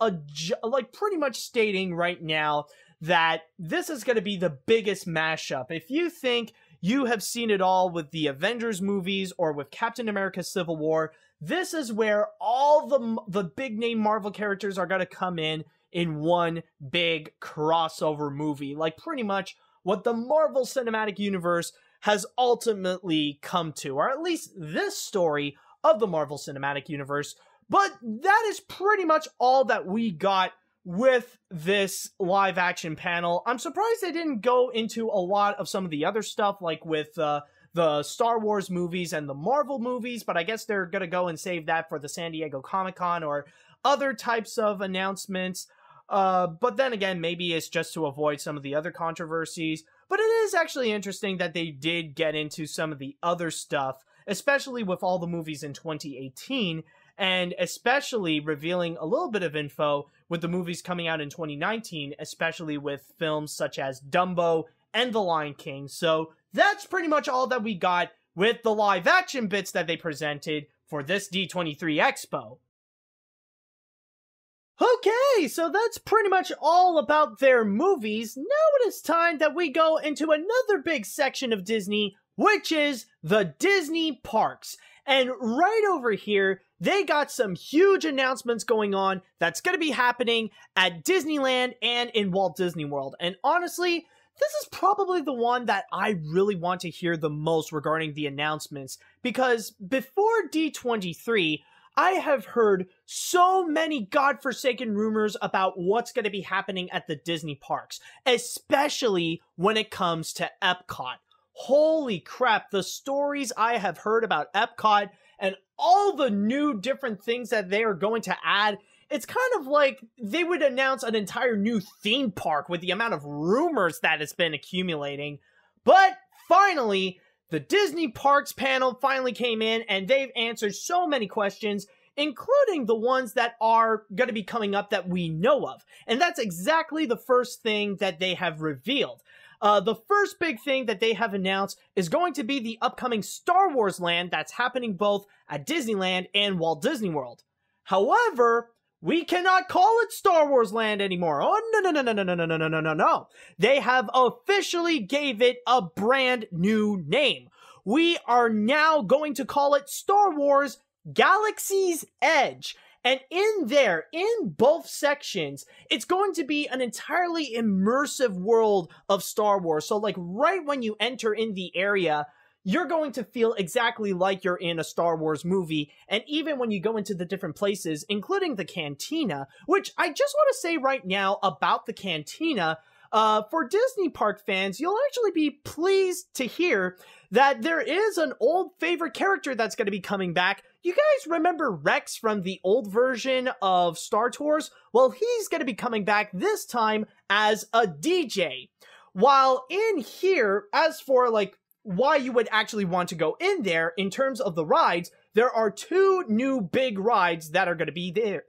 like pretty much stating right now that this is going to be the biggest mashup. If you think you have seen it all with the Avengers movies or with Captain America Civil War, this is where all the big name Marvel characters are going to come in one big crossover movie. Like pretty much what the Marvel Cinematic Universe has ultimately come to, or at least this story of the Marvel Cinematic Universe. But that is pretty much all that we got with this live action panel. I'm surprised they didn't go into a lot of some of the other stuff, like with the Star Wars movies and the Marvel movies, but I guess they're gonna go and save that for the San Diego Comic-Con or other types of announcements. But then again, maybe it's just to avoid some of the other controversies. But it is actually interesting that they did get into some of the other stuff, especially with all the movies in 2018, and especially revealing a little bit of info with the movies coming out in 2019, especially with films such as Dumbo and The Lion King. So that's pretty much all that we got with the live action bits that they presented for this D23 Expo. Okay, so that's pretty much all about their movies. Now it is time that we go into another big section of Disney, which is the Disney parks. And right over here, they got some huge announcements going on that's going to be happening at Disneyland and in Walt Disney World. And honestly, this is probably the one that I really want to hear the most regarding the announcements, because before D23, I have heard so many godforsaken rumors about what's going to be happening at the Disney parks, especially when it comes to Epcot. Holy crap, the stories I have heard about Epcot and all the new different things that they are going to add, it's kind of like they would announce an entire new theme park with the amount of rumors that has been accumulating. But finally, the Disney Parks panel finally came in and they've answered so many questions, including the ones that are going to be coming up that we know of. And that's exactly the first thing that they have revealed. The first big thing that they have announced is going to be the upcoming Star Wars land that's happening both at Disneyland and Walt Disney World. However, we cannot call it Star Wars Land anymore. Oh, no. They have officially gave it a brand new name. We are now going to call it Star Wars Galaxy's Edge. And in there, in both sections, it's going to be an entirely immersive world of Star Wars. So like right when you enter in the area, you're going to feel exactly like you're in a Star Wars movie. And even when you go into the different places, including the cantina, which I just want to say right now about the cantina, for Disney Park fans, you'll actually be pleased to hear that there is an old favorite character that's going to be coming back. You guys remember Rex from the old version of Star Tours? Well, he's going to be coming back this time as a DJ. While in here, as for like why you would actually want to go in there in terms of the rides, there are two new big rides that are going to be there,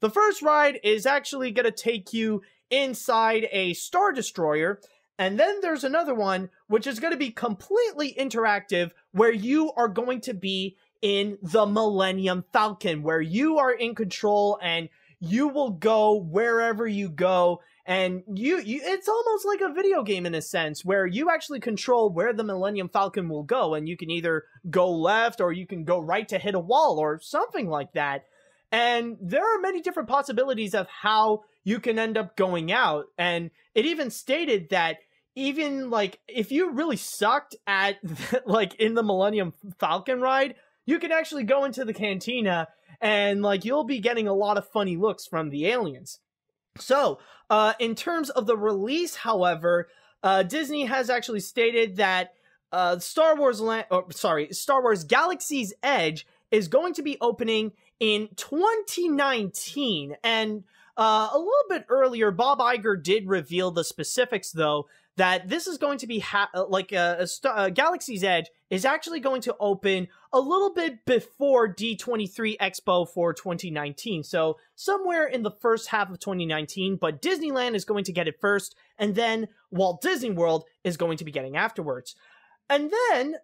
The first ride is actually going to take you inside a Star Destroyer, and then there's another one which is going to be completely interactive, where you are going to be in the Millennium Falcon, where you are in control and you will go wherever you go. And it's almost like a video game in a sense, where you actually control where the Millennium Falcon will go, and you can either go left or you can go right to hit a wall or something like that. And there are many different possibilities of how you can end up going out. And it even stated that even like if you really sucked at like in the Millennium Falcon ride, you can actually go into the cantina and like you'll be getting a lot of funny looks from the aliens. So, in terms of the release, however, Disney has actually stated that Star Wars Galaxy's Edge is going to be opening in 2019. And a little bit earlier, Bob Iger did reveal the specifics, though, that this is going to be Galaxy's Edge is actually going to open a little bit before D23 Expo for 2019. So somewhere in the first half of 2019, but Disneyland is going to get it first, and then Walt Disney World is going to be getting afterwards. And then,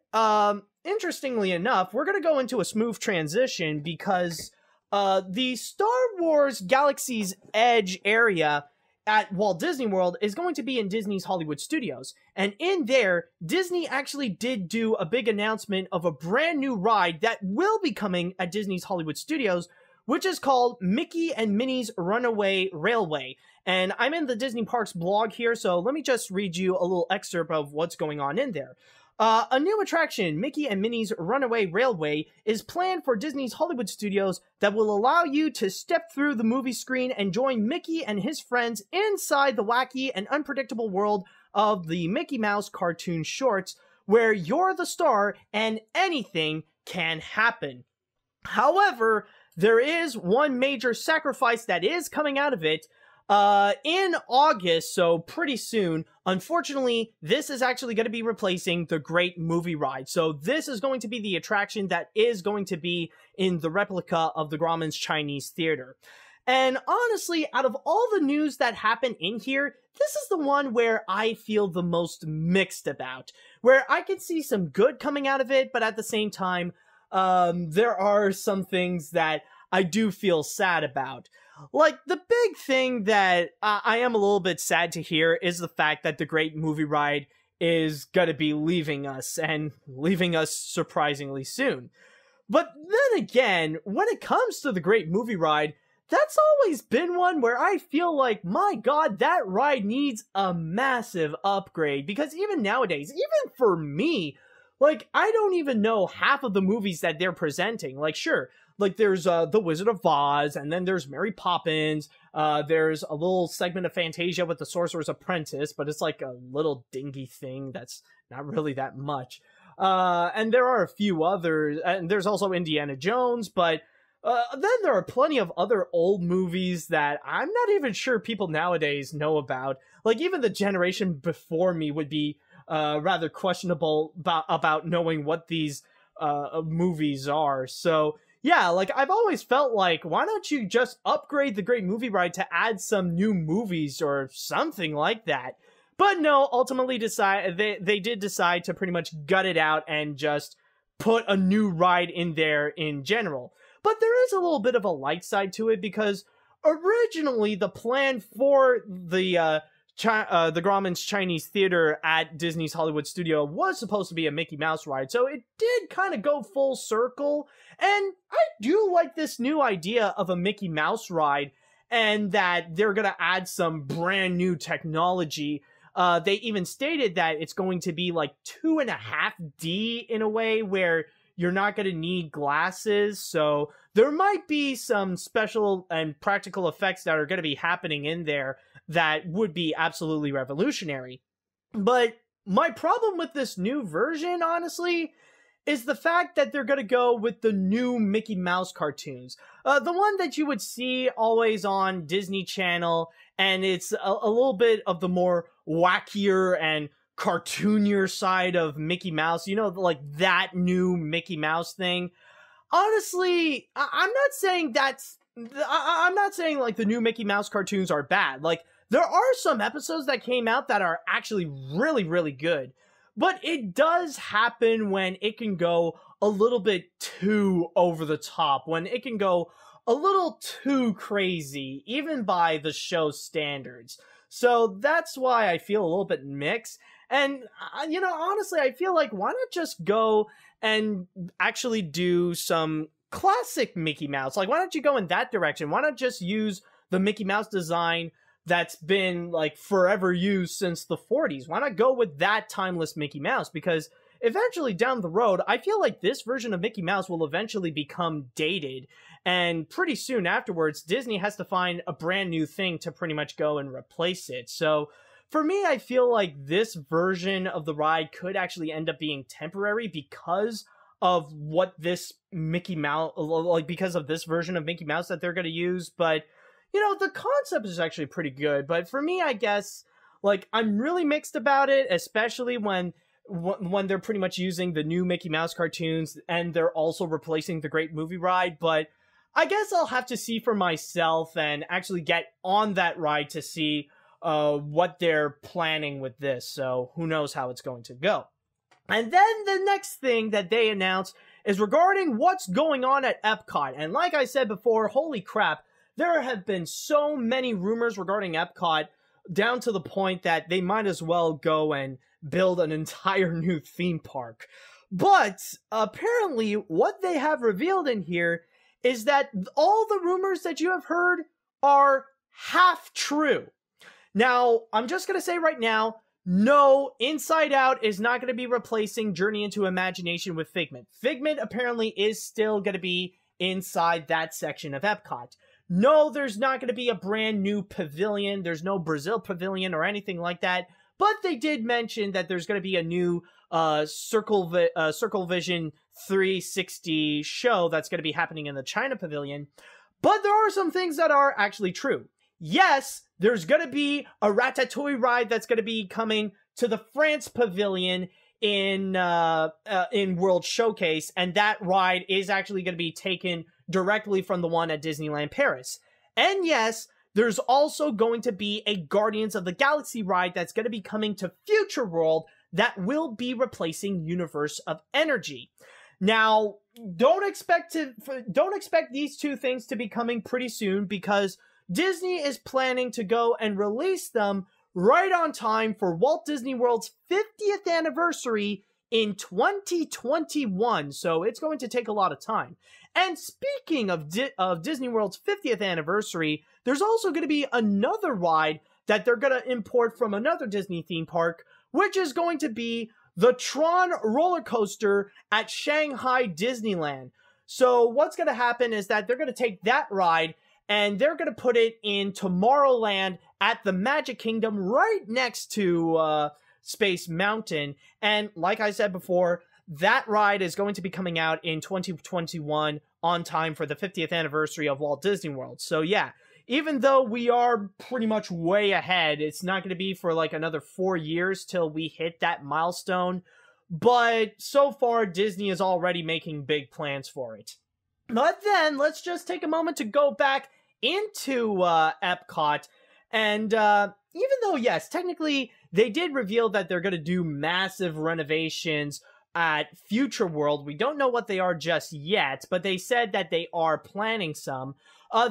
interestingly enough, we're going to go into a smooth transition because the Star Wars Galaxy's Edge area at Walt Disney World is going to be in Disney's Hollywood Studios. And in there, Disney actually did do a big announcement of a brand new ride that will be coming at Disney's Hollywood Studios, which is called Mickey and Minnie's Runaway Railway. And I'm in the Disney Parks blog here, so let me just read you a little excerpt of what's going on in there. A new attraction, Mickey and Minnie's Runaway Railway, is planned for Disney's Hollywood Studios that will allow you to step through the movie screen and join Mickey and his friends inside the wacky and unpredictable world of the Mickey Mouse cartoon shorts, where you're the star and anything can happen. However, there is one major sacrifice that is coming out of it. In August, so pretty soon, unfortunately, this is actually going to be replacing the Great Movie Ride. So this is going to be the attraction that is going to be in the replica of the Grauman's Chinese Theater. And honestly, out of all the news that happened in here, this is the one where I feel the most mixed about. Where I can see some good coming out of it, but at the same time, there are some things that I do feel sad about. Like, the big thing that I am a little bit sad to hear is the fact that the Great Movie Ride is gonna be leaving us, and leaving us surprisingly soon. But then again, when it comes to the Great Movie Ride, that's always been one where I feel like, my god, that ride needs a massive upgrade, because even nowadays, even for me, like, I don't even know half of the movies that they're presenting. Like, sure, like, there's The Wizard of Oz, and then there's Mary Poppins, there's a little segment of Fantasia with The Sorcerer's Apprentice, but it's like a little dingy thing that's not really that much. And there are a few others, and there's also Indiana Jones, but then there are plenty of other old movies that I'm not even sure people nowadays know about. Like, even the generation before me would be rather questionable about knowing what these movies are. So yeah, like, I've always felt like, why don't you just upgrade the Great Movie Ride to add some new movies or something like that? But no, ultimately they did decide to pretty much gut it out and just put a new ride in there in general. But there is a little bit of a light side to it, because originally the plan for the Grauman's Chinese Theater at Disney's Hollywood Studio was supposed to be a Mickey Mouse ride, so it did kind of go full circle, and I do like this new idea of a Mickey Mouse ride, and that they're gonna add some brand new technology. They even stated that it's going to be like 2.5D in a way, where you're not going to need glasses, so there might be some special and practical effects that are going to be happening in there that would be absolutely revolutionary. But my problem with this new version, honestly, is the fact that they're going to go with the new Mickey Mouse cartoons. The one that you would see always on Disney Channel, and it's a little bit of the more wackier and cartoonier side of Mickey Mouse, you know, like that new Mickey Mouse thing. Honestly, I'm not saying I'm not saying like the new Mickey Mouse cartoons are bad. Like, there are some episodes that came out that are actually really, really good. But it does happen when it can go a little bit too over the top, when it can go a little too crazy, even by the show's standards. So that's why I feel a little bit mixed. And, you know, honestly, I feel like, why not just go and actually do some classic Mickey Mouse? Like, why don't you go in that direction? Why not just use the Mickey Mouse design that's been, like, forever used since the 40s? Why not go with that timeless Mickey Mouse? Because eventually down the road, I feel like this version of Mickey Mouse will eventually become dated. And pretty soon afterwards, Disney has to find a brand new thing to pretty much go and replace it. So for me, I feel like this version of the ride could actually end up being temporary because of what this Mickey Mouse, like, because of this version of Mickey Mouse that they're going to use. But, you know, the concept is actually pretty good. But for me, I guess, like, I'm really mixed about it, especially when they're pretty much using the new Mickey Mouse cartoons and they're also replacing the Great Movie Ride. But I guess I'll have to see for myself and actually get on that ride to see what they're planning with this. So who knows how it's going to go. And then the next thing that they announced is regarding what's going on at Epcot. And like I said before, holy crap, there have been so many rumors regarding Epcot, down to the point that they might as well go and build an entire new theme park. But apparently what they have revealed in here is that all the rumors that you have heard are half true. Now, I'm just going to say right now, no, Inside Out is not going to be replacing Journey into Imagination with Figment. Figment apparently is still going to be inside that section of Epcot. No, there's not going to be a brand new pavilion. There's no Brazil pavilion or anything like that. But they did mention that there's going to be a new Circle Vision 360 show that's going to be happening in the China Pavilion. But there are some things that are actually true. Yes, there's going to be a Ratatouille ride that's going to be coming to the France Pavilion in World Showcase, and that ride is actually going to be taken directly from the one at Disneyland Paris. And yes, there's also going to be a Guardians of the Galaxy ride that's going to be coming to Future World that will be replacing Universe of Energy. Now, don't expect these two things to be coming pretty soon, because Disney is planning to go and release them right on time for Walt Disney World's 50th anniversary in 2021, so it's going to take a lot of time. And speaking of Disney World's 50th anniversary, there's also going to be another ride that they're going to import from another Disney theme park, which is going to be the Tron roller coaster at Shanghai Disneyland. So what's going to happen is that they're going to take that ride and they're going to put it in Tomorrowland at the Magic Kingdom right next to Space Mountain. And like I said before, that ride is going to be coming out in 2021 on time for the 50th anniversary of Walt Disney World. So yeah, even though we are pretty much way ahead, it's not going to be for like another 4 years till we hit that milestone. But so far, Disney is already making big plans for it. But then, let's just take a moment to go back into Epcot. And even though, yes, technically, they did reveal that they're going to do massive renovations at Future World. We don't know what they are just yet, but they said that they are planning some.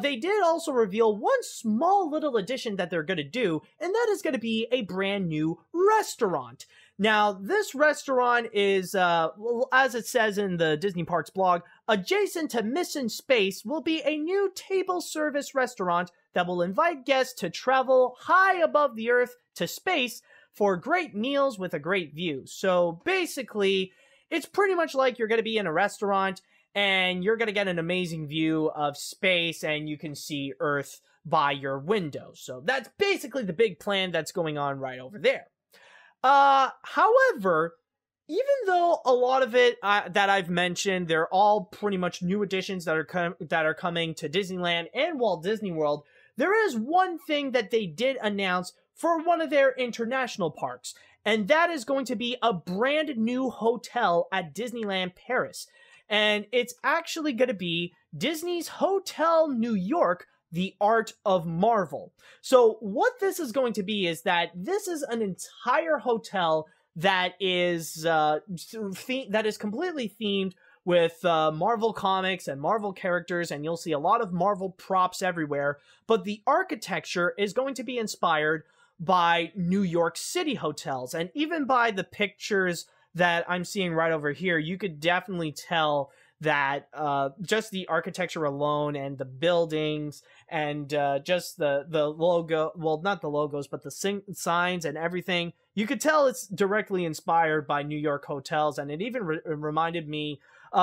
They did also reveal one small little addition that they're going to do, and that is going to be a brand new restaurant. Now, this restaurant is, as it says in the Disney Parks blog, adjacent to Mission Space will be a new table service restaurant that will invite guests to travel high above the Earth to space for great meals with a great view. So basically, it's pretty much like you're going to be in a restaurant and you're going to get an amazing view of space and you can see Earth by your window. So that's basically the big plan that's going on right over there. However, even though a lot of it that I've mentioned, they're all pretty much new additions that are coming to Disneyland and Walt Disney World, there is one thing that they did announce for one of their international parks, and that is going to be a brand new hotel at Disneyland Paris. And it's actually going to be Disney's Hotel New York, The Art of Marvel. So what this is going to be is that this is an entire hotel that is completely themed with Marvel comics and Marvel characters, and you'll see a lot of Marvel props everywhere. But the architecture is going to be inspired by New York City hotels, and even by the pictures that I'm seeing right over here, you could definitely tell that just the architecture alone and the buildings and just the logo, well, not the logos, but the signs and everything, you could tell it's directly inspired by New York hotels. And it even reminded me,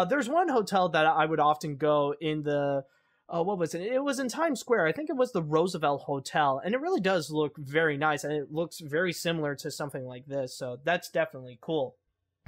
there's one hotel that I would often go in the, what was it? It was in Times Square. I think it was the Roosevelt Hotel, and it really does look very nice, and it looks very similar to something like this, so that's definitely cool.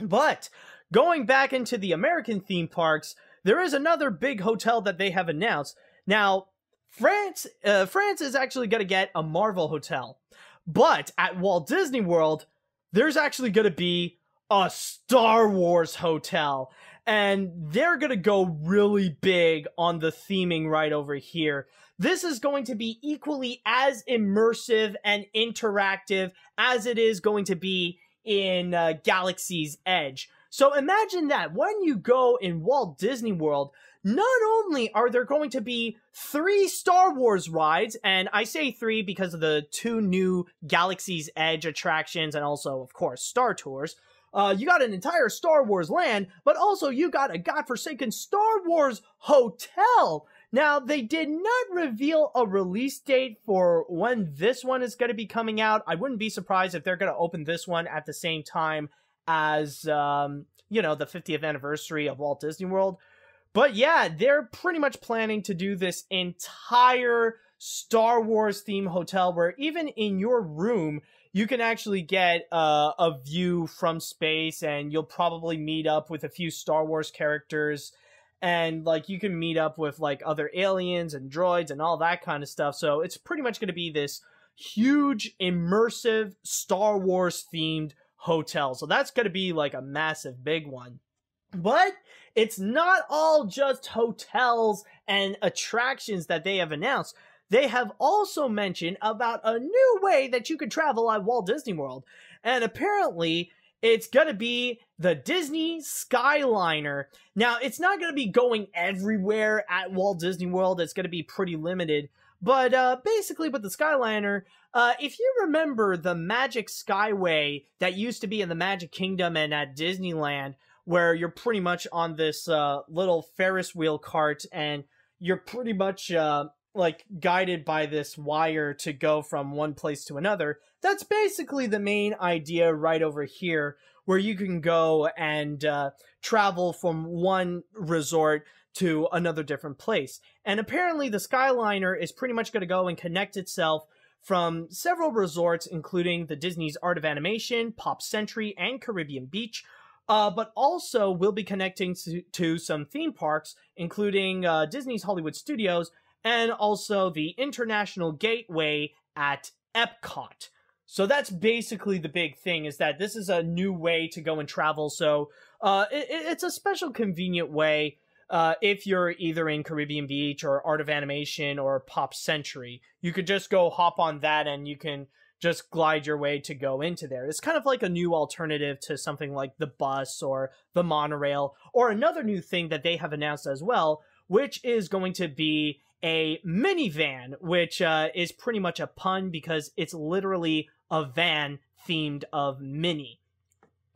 But going back into the American theme parks, there is another big hotel that they have announced. Now, France is actually going to get a Marvel hotel, but at Walt Disney World, there's actually going to be a Star Wars hotel, and they're going to go really big on the theming right over here. This is going to be equally as immersive and interactive as it is going to be in Galaxy's Edge. So imagine that when you go in Walt Disney World, not only are there going to be 3 Star Wars rides, and I say 3 because of the 2 new Galaxy's Edge attractions and also, of course, Star Tours. You got an entire Star Wars land, but also you got a godforsaken Star Wars hotel. Now, they did not reveal a release date for when this one is going to be coming out. I wouldn't be surprised if they're going to open this one at the same time as, you know, the 50th anniversary of Walt Disney World. But yeah, they're pretty much planning to do this entire Star Wars themed hotel where even in your room, you can actually get a view from space, and you'll probably meet up with a few Star Wars characters. And, like, you can meet up with, like, other aliens and droids and all that kind of stuff. So it's pretty much going to be this huge, immersive, Star Wars-themed hotel. So that's going to be, like, a massive, big one. But it's not all just hotels and attractions that they have announced. They have also mentioned about a new way that you could travel at Walt Disney World. And apparently, it's going to be the Disney Skyliner. Now, it's not going to be going everywhere at Walt Disney World. It's going to be pretty limited. But basically, with the Skyliner, If you remember the Magic Skyway that used to be in the Magic Kingdom and at Disneyland, where you're pretty much on this little Ferris wheel cart and you're pretty much like guided by this wire to go from one place to another, that's basically the main idea right over here, where you can go and travel from one resort to another different place. And apparently the Skyliner is pretty much going to go and connect itself from several resorts, including the Disney's Art of Animation, Pop Century, and Caribbean Beach, but also will be connecting to some theme parks, including Disney's Hollywood Studios, and also the International Gateway at Epcot. So that's basically the big thing, is that this is a new way to go and travel. So it's a special convenient way if you're either in Caribbean Beach or Art of Animation or Pop Century. You could just go hop on that and you can just glide your way to go into there. It's kind of like a new alternative to something like the bus or the monorail, or another new thing that they have announced as well, which is going to be a minivan, which is pretty much a pun because it's literally a van themed of Minnie.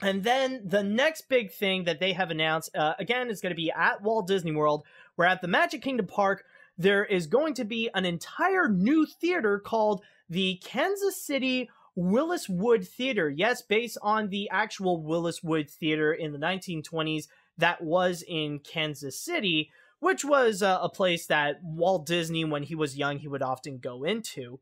And then the next big thing that they have announced, again, is going to be at Walt Disney World, where at the Magic Kingdom Park, there is going to be an entire new theater called the Kansas City Willis Wood Theater. Yes, based on the actual Willis Wood Theater in the 1920s that was in Kansas City, which was a place that Walt Disney, when he was young, he would often go into.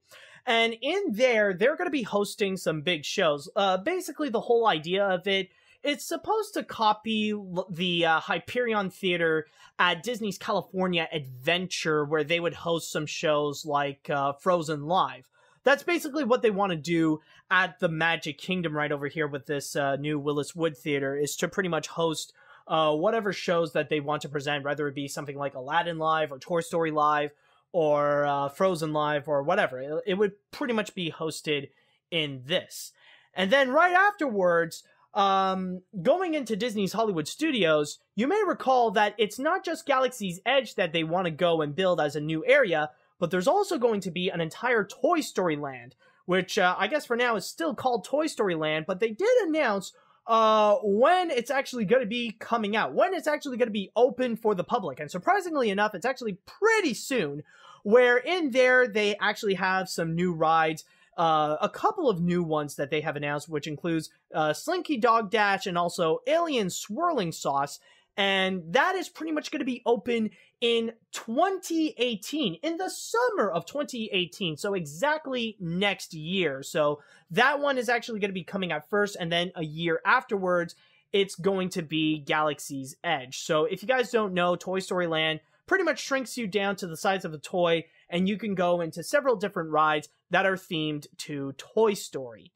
And in there, they're going to be hosting some big shows. Basically, the whole idea of it's supposed to copy the Hyperion Theater at Disney's California Adventure, where they would host some shows like Frozen Live. That's basically what they want to do at the Magic Kingdom right over here with this new Willis Wood Theater, is to pretty much host whatever shows that they want to present, whether it be something like Aladdin Live or Toy Story Live or Frozen Live or whatever. It would pretty much be hosted in this. And then right afterwards, going into Disney's Hollywood Studios, you may recall that it's not just Galaxy's Edge that they want to go and build as a new area, but there's also going to be an entire Toy Story Land, which I guess for now is still called Toy Story Land, but they did announce when it's actually going to be coming out, when it's actually going to be open for the public. And surprisingly enough, it's actually pretty soon, where in there they actually have some new rides, a couple of new ones that they have announced, which includes Slinky Dog Dash and also Alien Swirling Sauce. And that is pretty much going to be open in 2018, in the summer of 2018, so exactly next year. So that one is actually going to be coming out first, and then a year afterwards, it's going to be Galaxy's Edge. So if you guys don't know, Toy Story Land pretty much shrinks you down to the size of a toy, and you can go into several different rides that are themed to Toy Story.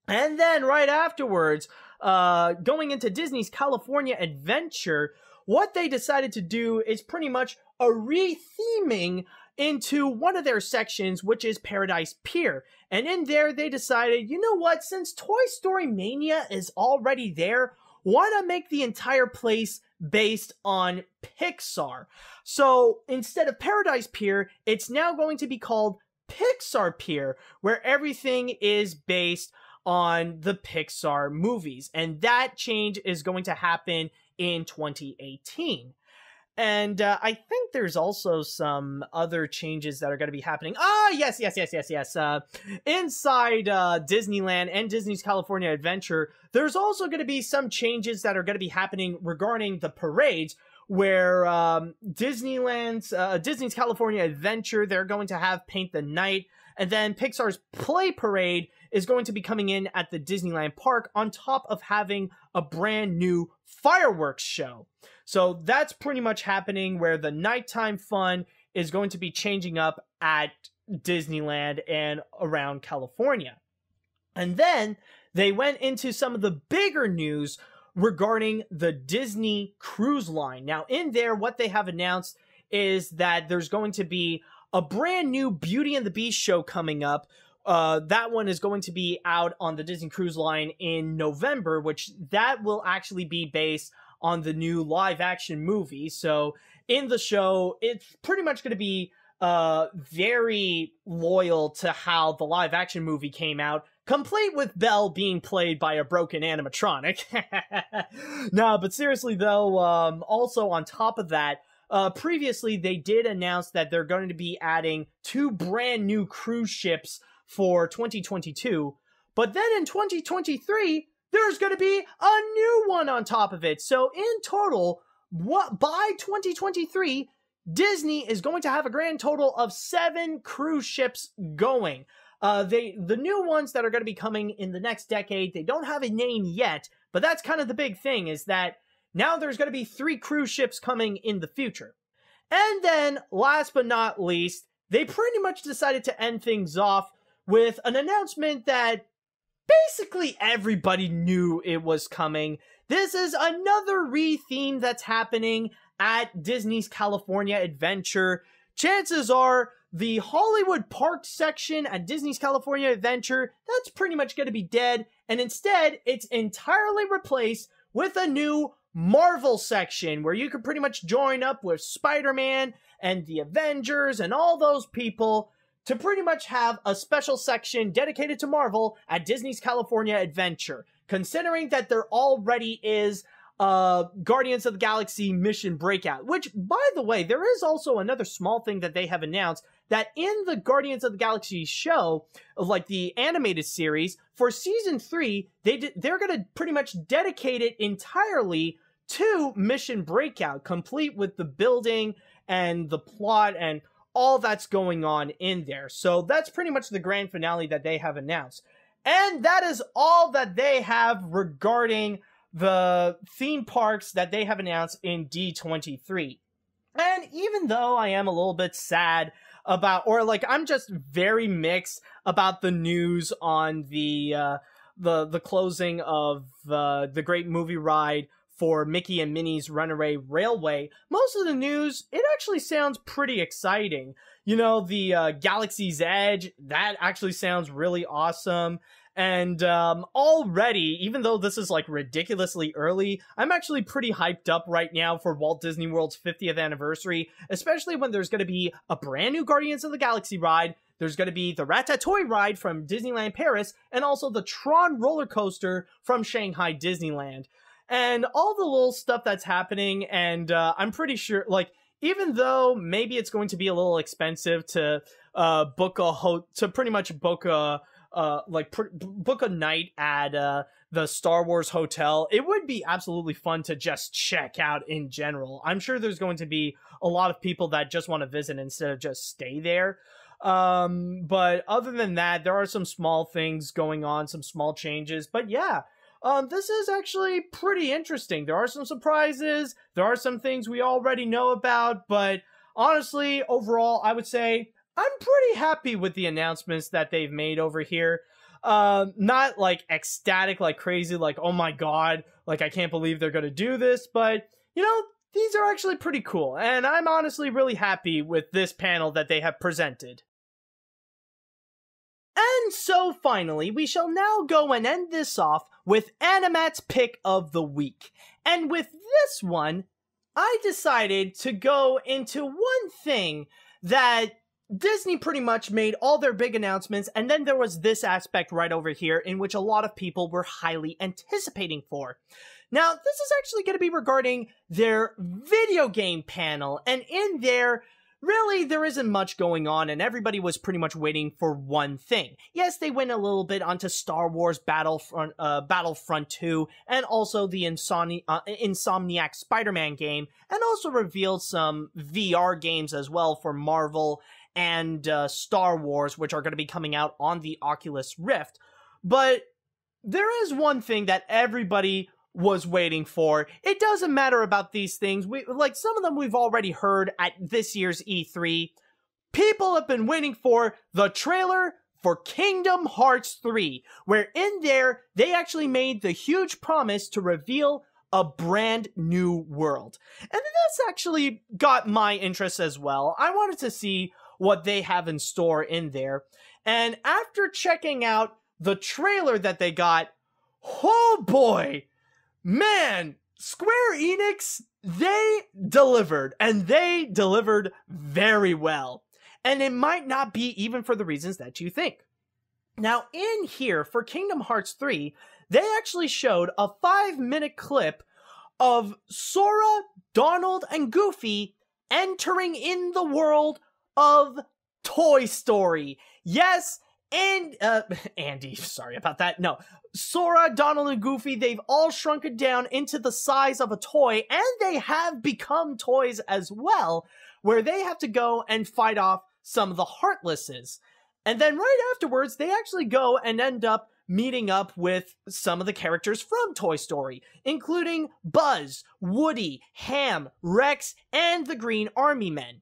And then right afterwards, going into Disney's California Adventure, what they decided to do is pretty much a re-theming into one of their sections, which is Paradise Pier. And in there, they decided, you know what, since Toy Story Mania is already there, why not make the entire place based on Pixar? So instead of Paradise Pier, it's now going to be called Pixar Pier, where everything is based on the Pixar movies. And that change is going to happen in 2018. And I think there's also some other changes that are going to be happening. Yes. Inside Disneyland and Disney's California Adventure, there's also going to be some changes that are going to be happening regarding the parades, where Disney's California Adventure, they're going to have Paint the Night, and then Pixar's Play Parade is going to be coming in at the Disneyland Park, on top of having a brand new fireworks show. So that's pretty much happening, where the nighttime fun is going to be changing up at Disneyland and around California. And then they went into some of the bigger news regarding the Disney Cruise Line. Now, in there, what they have announced is that there's going to be a brand new Beauty and the Beast show coming up. That one is going to be out on the Disney Cruise Line in November, which that will actually be based on the new live action movie. So in the show, it's pretty much going to be very loyal to how the live action movie came out, complete with Belle being played by a broken animatronic. No, but seriously though, also on top of that, previously they did announce that they're going to be adding 2 brand new cruise ships for 2022, but then in 2023, there's going to be a new one on top of it. So in total, by 2023, Disney is going to have a grand total of 7 cruise ships going. The new ones that are going to be coming in the next decade, they don't have a name yet, but that's kind of the big thing, is that now there's going to be 3 cruise ships coming in the future. And then, last but not least, they pretty much decided to end things off with an announcement that basically everybody knew it was coming. This is another re-theme that's happening at Disney's California Adventure. Chances are the Hollywood Park section at Disney's California Adventure, that's pretty much going to be dead, and instead it's entirely replaced with a new Marvel section where you can pretty much join up with Spider-Man and the Avengers and all those people to pretty much have a special section dedicated to Marvel at Disney's California Adventure, considering that there already is Guardians of the Galaxy Mission Breakout, which, by the way, there is also another small thing that they have announced, that in the Guardians of the Galaxy show, like the animated series, for Season 3, they're going to pretty much dedicate it entirely to Mission Breakout, complete with the building and the plot and all that's going on in there. So that's pretty much the grand finale that they have announced. And that is all that they have regarding the theme parks that they have announced in D23. And even though I am a little bit sad about, or like I'm just very mixed about the news on the closing of the Great Movie Ride for Mickey and Minnie's Runaway Railway, most of the news, it actually sounds pretty exciting. You know, the Galaxy's Edge, that actually sounds really awesome. And already, even though this is like ridiculously early, I'm actually pretty hyped up right now for Walt Disney World's 50th anniversary, especially when there's going to be a brand new Guardians of the Galaxy ride. There's going to be the Ratatouille ride from Disneyland Paris, and also the Tron roller coaster from Shanghai Disneyland. And all the little stuff that's happening, and I'm pretty sure, like, even though maybe it's going to be a little expensive to book a night at the Star Wars hotel, it would be absolutely fun to just check out in general. I'm sure there's going to be a lot of people that just want to visit instead of just stay there. But other than that, there are some small things going on, some small changes. But yeah, this is actually pretty interesting. There are some surprises. There are some things we already know about. But honestly, overall, I would say I'm pretty happy with the announcements that they've made over here. Not like ecstatic, like crazy, like, oh my god, like I can't believe they're gonna do this, but you know, these are actually pretty cool, and I'm honestly really happy with this panel that they have presented. And so finally, we shall now go and end this off with AniMat's pick of the week. And with this one, I decided to go into one thing that Disney pretty much made all their big announcements, and then there was this aspect right over here in which a lot of people were highly anticipating for. Now, this is actually going to be regarding their video game panel, and in there, really, there isn't much going on, and everybody was pretty much waiting for one thing. Yes, they went a little bit onto Star Wars Battlefront 2, and also the Insomniac Spider-Man game, and also revealed some VR games as well for Marvel and Star Wars, which are going to be coming out on the Oculus Rift. But there is one thing that everybody was waiting for. It doesn't matter about these things. Like some of them we've already heard at this year's E3. People have been waiting for the trailer for Kingdom Hearts 3, where in there, they actually made the huge promise to reveal a brand new world. And this actually got my interest as well. I wanted to see what they have in store in there. And after checking out the trailer that they got, oh boy, man, Square Enix, they delivered, and they delivered very well. and it might not be even for the reasons that you think. Now, in here, for Kingdom Hearts 3, they actually showed a 5-minute clip of Sora, Donald, and Goofy entering in the world of Toy Story. Yes, and, Andy, sorry about that. No, Sora, Donald, and Goofy, they've all shrunken down into the size of a toy, and they have become toys as well, where they have to go and fight off some of the Heartlesses. And then right afterwards, they actually go and end up meeting up with some of the characters from Toy Story, including Buzz, Woody, Ham, Rex, and the Green Army Men.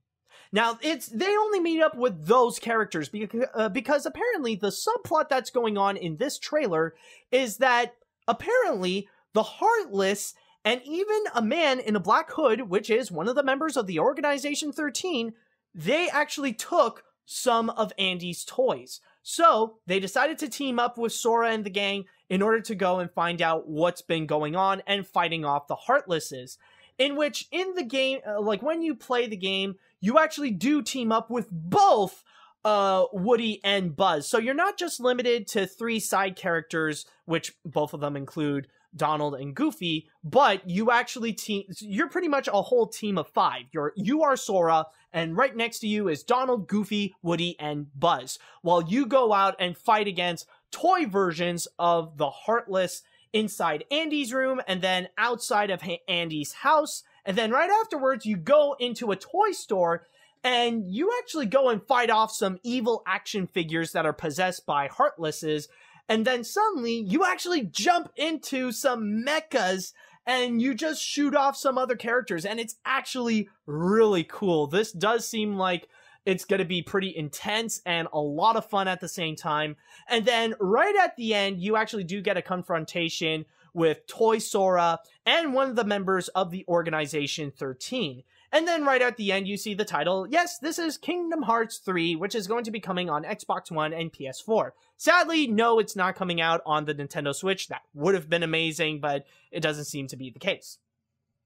Now, they only meet up with those characters because apparently the subplot that's going on in this trailer is that apparently the Heartless and even a man in a black hood, which is one of the members of the Organization 13, they actually took some of Andy's toys. So they decided to team up with Sora and the gang in order to go and find out what's been going on and fighting off the Heartlesses. In which, in the game, like when you play the game, you actually do team up with both Woody and Buzz. So you're not just limited to 3 side characters, which both of them include Donald and Goofy, but you actually you're pretty much a whole team of 5. You are Sora, and right next to you is Donald, Goofy, Woody, and Buzz, while you go out and fight against toy versions of the Heartless inside Andy's room, and then outside of Andy's house, and then right afterwards you go into a toy store and you actually go and fight off some evil action figures that are possessed by Heartlesses. And then suddenly, you actually jump into some mechas and you just shoot off some other characters. And it's actually really cool. This does seem like it's going to be pretty intense and a lot of fun at the same time. And then right at the end, you actually do get a confrontation with Toy Sora and one of the members of the Organization 13. And then right at the end, you see the title. Yes, this is Kingdom Hearts 3, which is going to be coming on Xbox One and PS4. Sadly, no, it's not coming out on the Nintendo Switch. That would have been amazing, but it doesn't seem to be the case.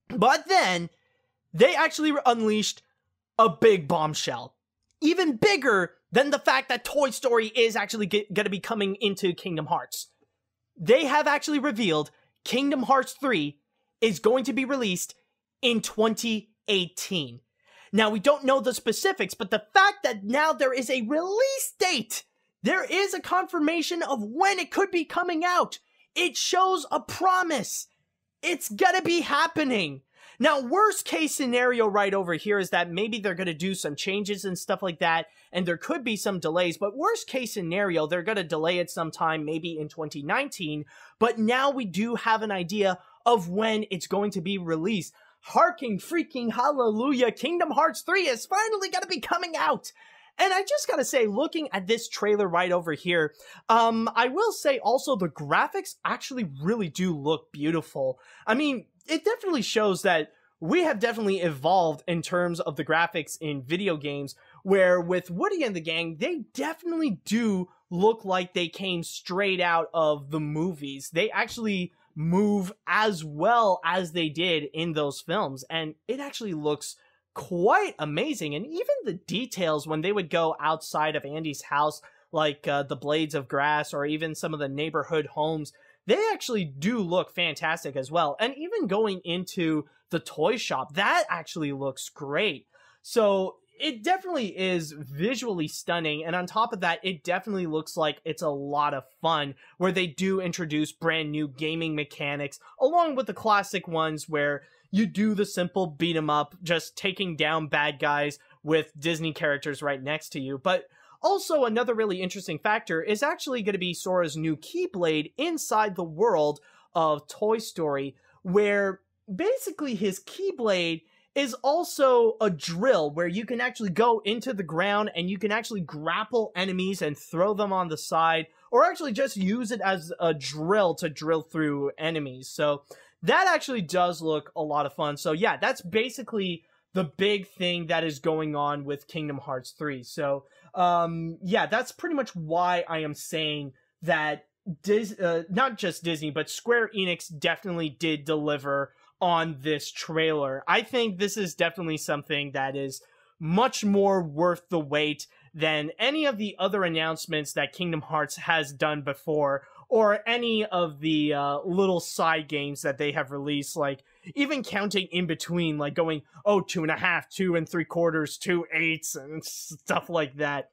But then, they actually unleashed a big bombshell. Even bigger than the fact that Toy Story is actually going to be coming into Kingdom Hearts. They have actually revealed Kingdom Hearts 3 is going to be released in 2018. Now, we don't know the specifics, but the fact that now there is a release date, there is a confirmation of when it could be coming out. It shows a promise. It's gonna be happening. Now, worst case scenario right over here is that maybe they're gonna do some changes and stuff like that, and there could be some delays, but worst case scenario, they're gonna delay it sometime, maybe in 2019, but now we do have an idea of when it's going to be released. Harking freaking hallelujah, Kingdom Hearts 3 is finally gonna be coming out! And I just gotta say, looking at this trailer right over here, I will say also the graphics actually really do look beautiful. I mean, it definitely shows that we have definitely evolved in terms of the graphics in video games, where with Woody and the gang, they definitely do look like they came straight out of the movies. They actually move as well as they did in those films, and it actually looks quite amazing. And even the details when they would go outside of Andy's house, like the blades of grass or even some of the neighborhood homes, they actually do look fantastic as well. And even going into the toy shop, that actually looks great. So it definitely is visually stunning, and on top of that, it definitely looks like it's a lot of fun, where they do introduce brand new gaming mechanics, along with the classic ones where you do the simple beat 'em up, just taking down bad guys with Disney characters right next to you. But also, another really interesting factor is actually going to be Sora's new Keyblade inside the world of Toy Story, where basically his Keyblade is also a drill where you can actually go into the ground and you can actually grapple enemies and throw them on the side, or actually just use it as a drill to drill through enemies. So that actually does look a lot of fun. So yeah, that's basically the big thing that is going on with Kingdom Hearts 3. So yeah, that's pretty much why I am saying that not just Disney, but Square Enix definitely did deliver on this trailer. I think this is definitely something that is much more worth the wait than any of the other announcements that Kingdom Hearts has done before, or any of the little side games that they have released, like even counting in between, like going, 2.5, 2 3/4, 2 8s, and stuff like that.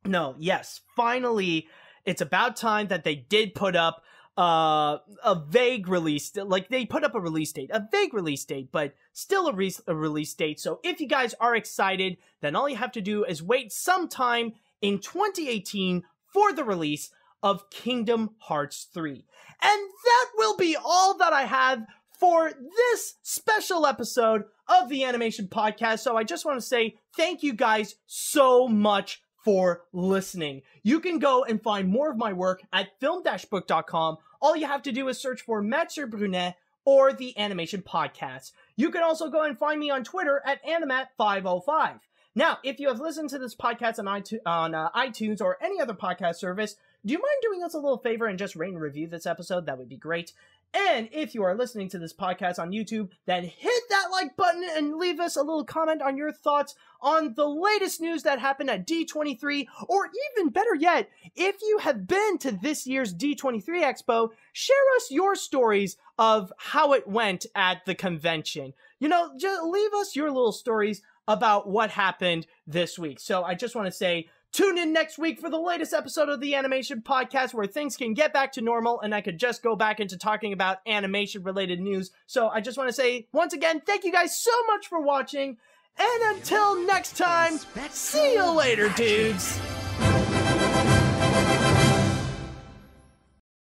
No, yes, finally, it's about time that they did put up a vague release. Like, they put up a release date, a vague release date, but still a release date. So if you guys are excited, then all you have to do is wait sometime in 2018 for the release of Kingdom Hearts 3. And that will be all that I have for this special episode of the Animation Podcast. So I just want to say thank you guys so much for listening. You can go and find more of my work at film-book.com. All you have to do is search for Mathieu Brunet or the Animation Podcast. You can also go and find me on Twitter at AniMat505. Now, if you have listened to this podcast on iTunes or any other podcast service, do you mind doing us a little favor and just rate and review this episode? That would be great. And if you are listening to this podcast on YouTube, then hit that like button and leave us a little comment on your thoughts on the latest news that happened at D23, or even better yet, if you have been to this year's D23 Expo, share us your stories of how it went at the convention. You know, just leave us your little stories about what happened this week. So I just want to say, tune in next week for the latest episode of the Animation Podcast, where things can get back to normal and I could just go back into talking about animation-related news. So I just want to say, once again, thank you guys so much for watching. And until next time, see you later, dudes.